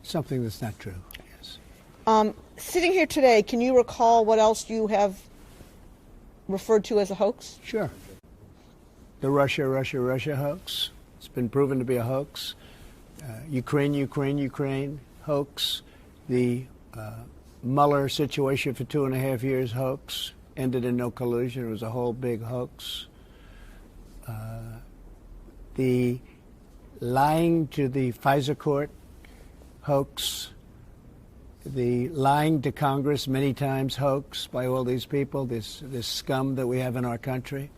Something that's not true, yes. Sitting here today, can you recall what else you have referred to as a hoax? Sure. The Russia hoax. It's been proven to be a hoax. Ukraine hoax. The Mueller situation for 2.5 years hoax. Ended in no collusion. It was a whole big hoax. The lying to the FISA court hoax. The lying to Congress many times hoax by all these people, this scum that we have in our country.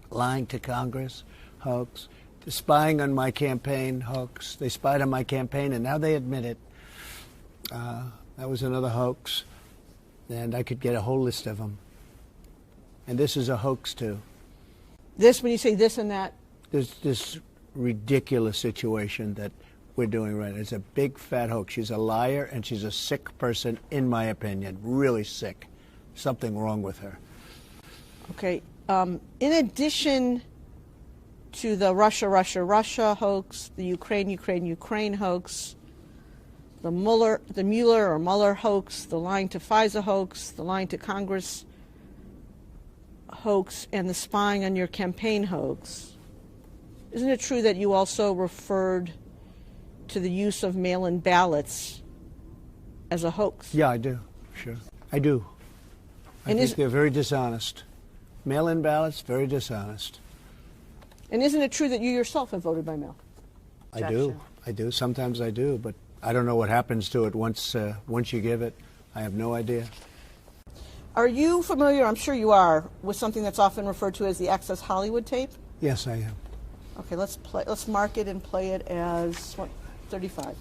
Lying to Congress, hoax. The spying on my campaign, hoax. They spied on my campaign, and now they admit it. That was another hoax, and I could get a whole list of them. And this is a hoax, too. This, when you say this and that? This ridiculous situation that we're doing right now. It's a big, fat hoax. She's a liar, and she's a sick person, in my opinion. Really sick. Something wrong with her. Okay. In addition to the Russia hoax, the Ukraine hoax, the Mueller hoax, the lying to FISA hoax, the lying to Congress hoax, and the spying on your campaign hoax, isn't it true that you also referred to the use of mail-in ballots as a hoax? Yeah, I do. Sure. I do. I think they're very dishonest. Mail-in ballots, very dishonest. And isn't it true that you yourself have voted by mail? I do. Sometimes I do, but I don't know what happens to it once you give it. I have no idea. Are you familiar, I'm sure you are, with something that's often referred to as the Access Hollywood tape? Yes, I am. Okay, let's mark it and play it as 35.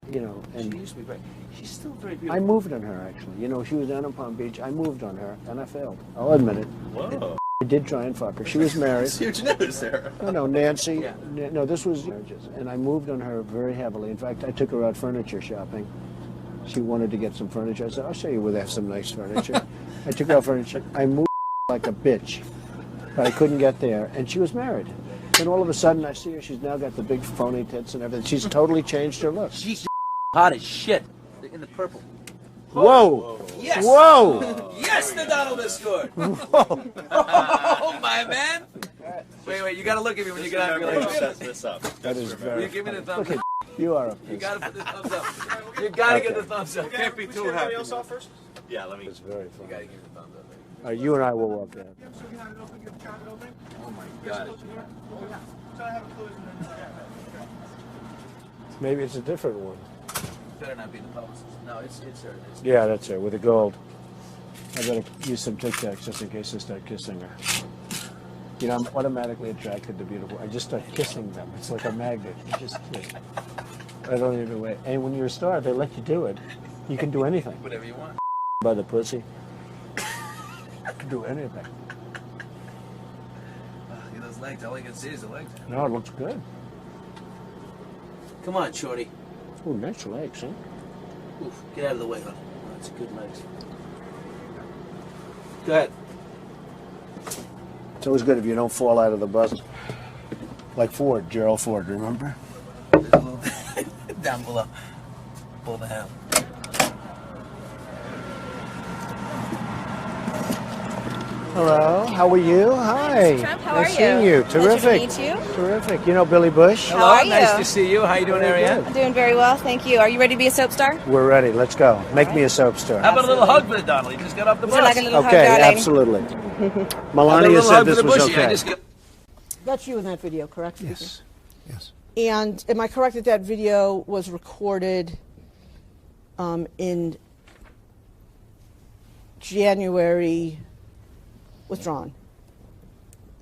You know, and she used to be great. She's still very beautiful. I moved on her, actually. You know, she was down in Palm Beach. I moved on her, and I failed. I'll admit it. Whoa. I did try and fuck her. She was married. Huge news, Sarah. No, Nancy. Yeah. No, this was marriages. And I moved on her very heavily. In fact, I took her out furniture shopping. She wanted to get some furniture. I said, I'll show you where they have some nice furniture. I took her out furniture. I moved like a bitch, but I couldn't get there. And she was married. Then all of a sudden, I see her. She's now got the big phony tits and everything. She's totally changed her look. She's hot as shit in the purple. Whoa! Yes! Whoa! Yes, the Donald has scored! Whoa! Oh, my man! Wait, you gotta look at me when you get out of your legs. This up. That is very. You give me the thumbs up. You are a. You gotta put the thumbs up. You gotta get the thumbs up. Can't be too happy. First? Yeah, let me. It's very fun. You gotta give the thumbs up. All right, you and I will love that. Oh my god. Maybe it's a different one. better not be the publicist. No, it's her. Yeah, that's her with the gold. I better use some Tic Tacs just in case I start kissing her. You know, I'm automatically attracted to beautiful. I just start kissing them. It's like a magnet. You just kiss. I don't even wait. And when you're a star, they let you do it. You can do anything. Whatever you want. By the pussy. I can do anything. Look at those legs. All I can see is the legs. No, it looks good. Come on, shorty. Oh, nice legs, huh? Oof, get out of the way, huh? That's good legs. Go ahead. It's always good if you don't fall out of the bus. Like Ford, Gerald Ford, remember? There's a little down below. Pull the handle. Hello, how are you? Hi. Mr. Trump, how nice are seeing you? you. Terrific. Pleasure to meet you. Terrific. You know Billy Bush? How are you? Nice to see you. How you doing, Ariane? I'm doing very well, thank you. Are you ready to be a soap star? We're ready. Let's go. Make me a soap star. How about a little hug for the Donald? He just got off the Would bus. you like a little hug, Okay, darling? absolutely. Melania said this was okay. That's you in that video, correct? Yes. Yes. And am I correct that that video was recorded in January, withdrawn?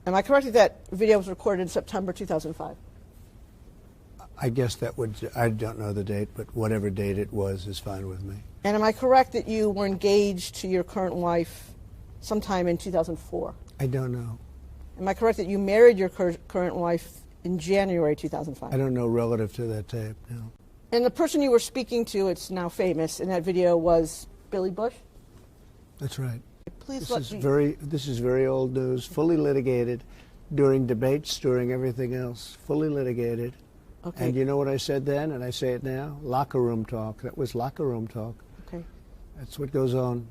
Am I correct that that video was recorded in September 2005? I guess that would, I don't know the date, but whatever date it was is fine with me. And am I correct that you were engaged to your current wife sometime in 2004? I don't know. Am I correct that you married your current wife in January 2005? I don't know relative to that tape, no. And the person you were speaking to, it's now famous, in that video was Billy Bush? That's right. Please This is very old news, fully litigated during debates, during everything else, fully litigated. Okay. And you know what I said then, and I say it now? Locker room talk. That was locker room talk. Okay. That's what goes on.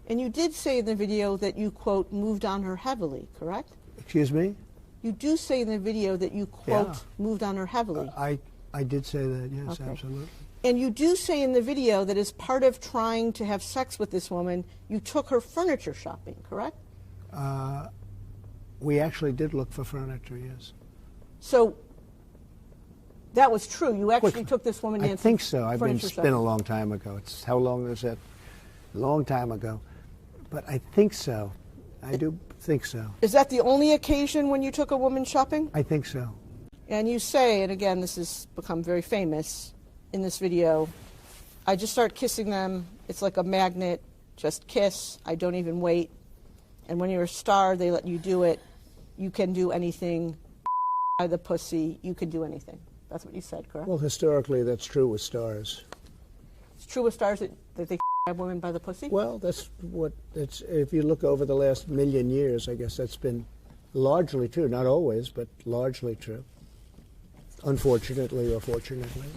And you did say in the video that you, quote, moved on her heavily, correct? Excuse me? You do say in the video that you, quote, moved on her heavily. I did say that, yes, Okay. absolutely. And you do say in the video that as part of trying to have sex with this woman, you took her furniture shopping, correct? We actually did look for furniture, yes. So that was true. You actually took this woman I dancing. think so. furniture It's shopping. been a long time ago. It's how long is that? A long time ago. But I think so. I do think so. Is that the only occasion when you took a woman shopping? I think so. And you say, and again, this has become very famous in this video, I just start kissing them. It's like a magnet. Just kiss. I don't even wait. And when you're a star, they let you do it. You can do anything. By the pussy, you can do anything. That's what you said, correct? Well, historically, that's true with stars. It's true with stars that they women by the pussy? Well, that's if you look over the last million years, I guess that's been largely true. Not always, but largely true. Unfortunately or fortunately.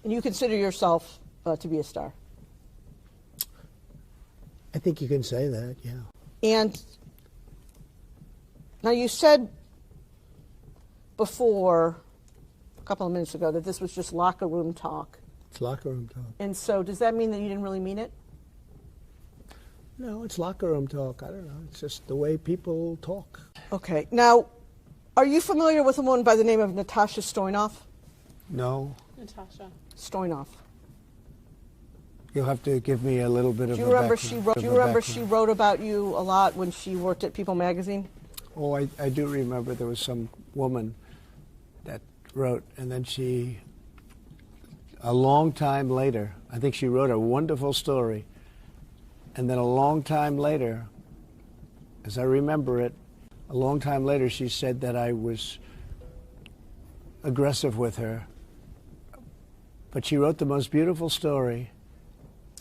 And you consider yourself to be a star? I think you can say that, yeah. And now you said before, a couple of minutes ago, that this was just locker room talk. It's locker room talk. And so does that mean that you didn't really mean it? No, it's locker room talk. I don't know. It's just the way people talk. Okay. Now, are you familiar with a woman by the name of Natasha Stoynoff? No. Natasha Stoynoff. You'll have to give me a little bit of Do you a remember background. she wrote about you a lot when she worked at People magazine? Oh, I do remember there was some woman that wrote, and then she, a long time later, I think she wrote a wonderful story, and then a long time later, as I remember it, a long time later she said that I was aggressive with her, but she wrote the most beautiful story.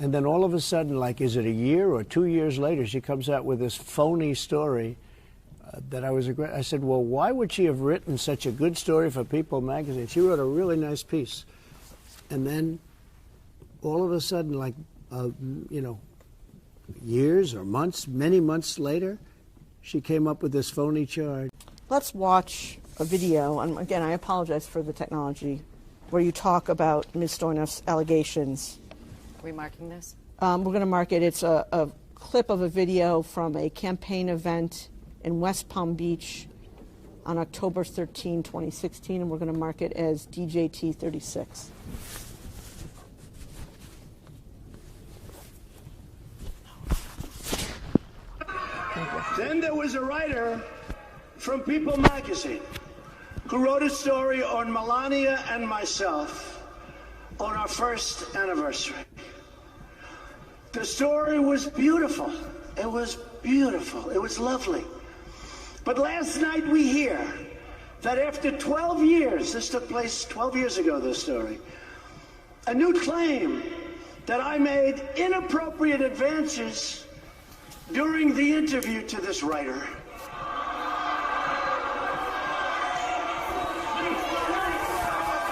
And then all of a sudden, like, is it a year or 2 years later, she comes out with this phony story that I was aggressive. I said, well, why would she have written such a good story for People magazine? She wrote a really nice piece. And then all of a sudden, like, years or months, many months later, she came up with this phony charge. Let's watch a video, and again, I apologize for the technology, where you talk about Ms. Stoynoff's allegations. Are we marking this? We're going to mark it. It's a clip of a video from a campaign event in West Palm Beach on October 13, 2016, and we're going to mark it as DJT 36. writer from People magazine who wrote a story on Melania and myself on our first anniversary. The story was beautiful. It was beautiful. It was lovely. But last night we hear that after 12 years, this took place 12 years ago, this story, a new claim that I made inappropriate advances during the interview to this writer.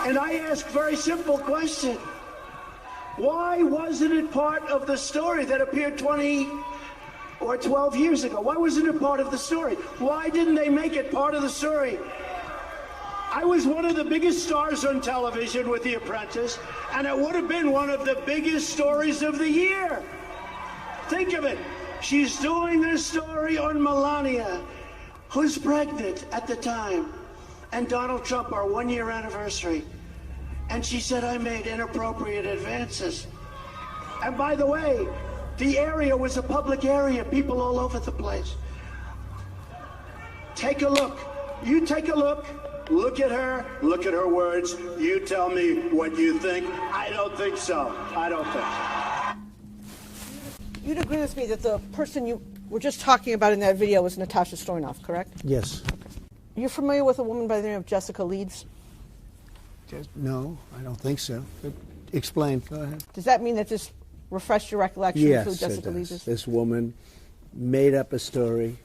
And I ask a very simple question. Why wasn't it part of the story that appeared 20 or 12 years ago? Why wasn't it part of the story? Why didn't they make it part of the story? I was one of the biggest stars on television with The Apprentice, and it would have been one of the biggest stories of the year. Think of it. She's doing this story on Melania, who's pregnant at the time, and Donald Trump, our one-year anniversary. And she said I made inappropriate advances. And by the way, the area was a public area, people all over the place. Take a look. You take a look. Look at her words. You tell me what you think. I don't think so. I don't think so. You'd agree with me that the person you were just talking about in that video was Natasha Stoynoff, correct? Yes. You're familiar with a woman by the name of Jessica Leeds? No, I don't think so. But explain. Go ahead. Does that mean that this refreshed your recollection of who Yes, Jessica it Leeds does. is? This woman made up a story,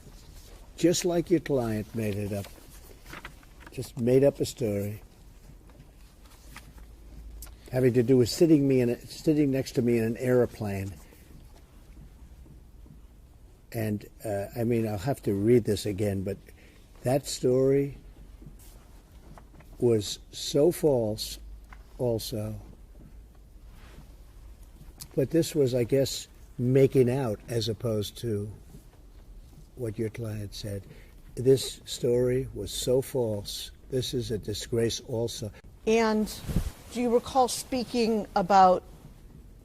just like your client made it up. Just made up a story having to do with sitting next to me in an airplane. And I mean, I'll have to read this again, but that story was so false also. But this was, I guess, making out as opposed to what your client said. This story was so false. This is a disgrace also. And do you recall speaking about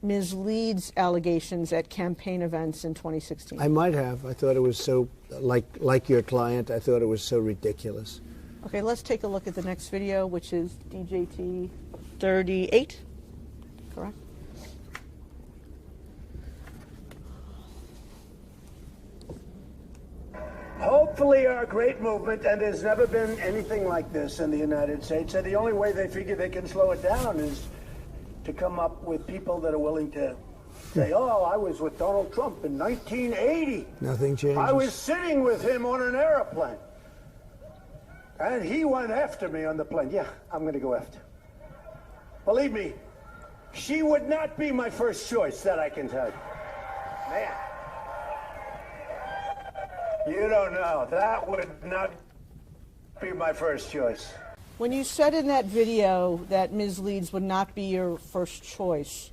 Ms. Leeds' allegations at campaign events in 2016? I might have. I thought it was so, like your client, I thought it was so ridiculous. Okay, let's take a look at the next video, which is DJT 38, correct? Hopefully our great movement, and there's never been anything like this in the United States, and the only way they figure they can slow it down is to come up with people that are willing to say, oh, I was with Donald Trump in 1980. Nothing changes. I was sitting with him on an airplane. And he went after me on the plane. Yeah, I'm going to go after. Believe me, she would not be my first choice, that I can tell you. Man. You don't know. That would not be my first choice. When you said in that video that Ms. Leeds would not be your first choice,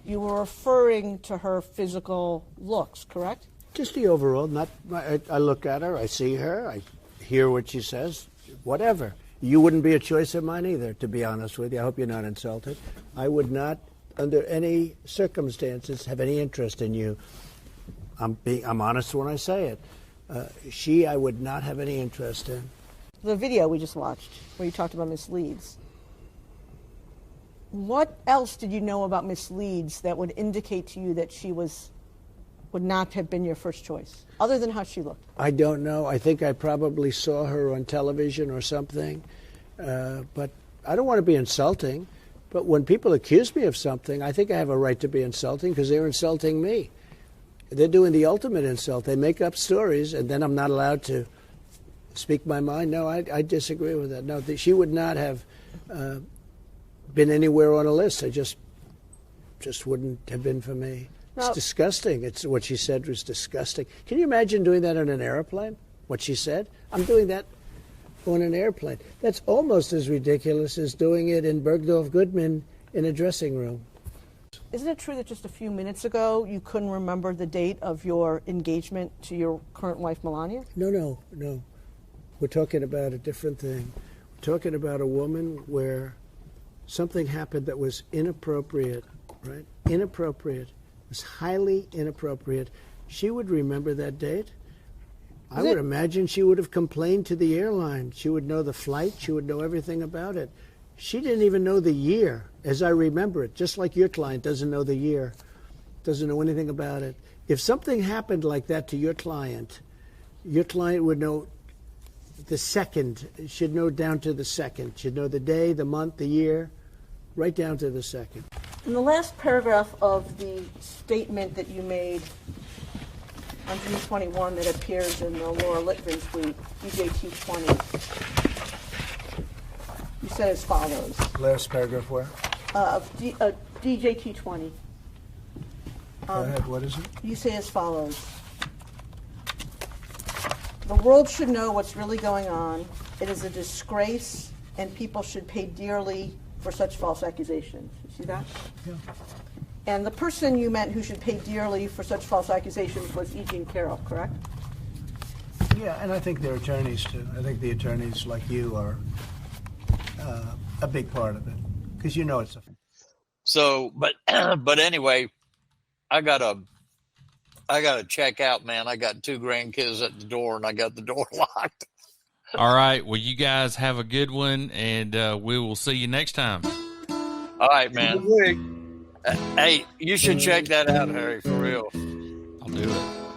you were referring to her physical looks, correct? Just the overall. I look at her, I see her, I hear what she says, whatever. You wouldn't be a choice of mine either, to be honest with you. I hope you're not insulted. I would not, under any circumstances, have any interest in you. I'm honest when I say it. I would not have any interest in. The video we just watched, where you talked about Ms. Leeds. What else did you know about Ms. Leeds that would indicate to you that she would not have been your first choice, other than how she looked? I don't know. I think I probably saw her on television or something. But I don't want to be insulting. But when people accuse me of something, I think I have a right to be insulting because they're insulting me. They're doing the ultimate insult. They make up stories, and then I'm not allowed to speak my mind. No, I disagree with that. No, she would not have been anywhere on a list. I just wouldn't have been for me. No. It's disgusting. It's what she said was disgusting. Can you imagine doing that on an airplane? What she said? I'm doing that on an airplane. That's almost as ridiculous as doing it in Bergdorf Goodman in a dressing room. Isn't it true that just a few minutes ago you couldn't remember the date of your engagement to your current wife, Melania? No. We're talking about a different thing. We're talking about a woman where something happened that was inappropriate, right? Inappropriate. It was highly inappropriate. She would remember that date. I would imagine she would have complained to the airline. She would know the flight. She would know everything about it. She didn't even know the year, as I remember it, just like your client doesn't know the year, doesn't know anything about it. If something happened like that to your client would know the second, should know down to the second, should know the day, the month, the year, right down to the second. In the last paragraph of the statement that you made on June 21 that appears in the Laura Litvin tweet, DJT 20, you said as follows. Last paragraph where? DJT 20. Go ahead, what is it? You say as follows. The world should know what's really going on. It is a disgrace, and people should pay dearly for such false accusations. You see that? Yeah. And the person you meant who should pay dearly for such false accusations was E. Jean Carroll, correct? Yeah, and I think their attorneys, too. I think the attorneys like you are a big part of it, because you know it's a... So, but anyway, I gotta check out, man. I got 2 grandkids at the door, and I got the door locked. All right. Well, you guys have a good one, and we will see you next time. All right, man. Hey, you should check that out, Harry, for real. I'll do it.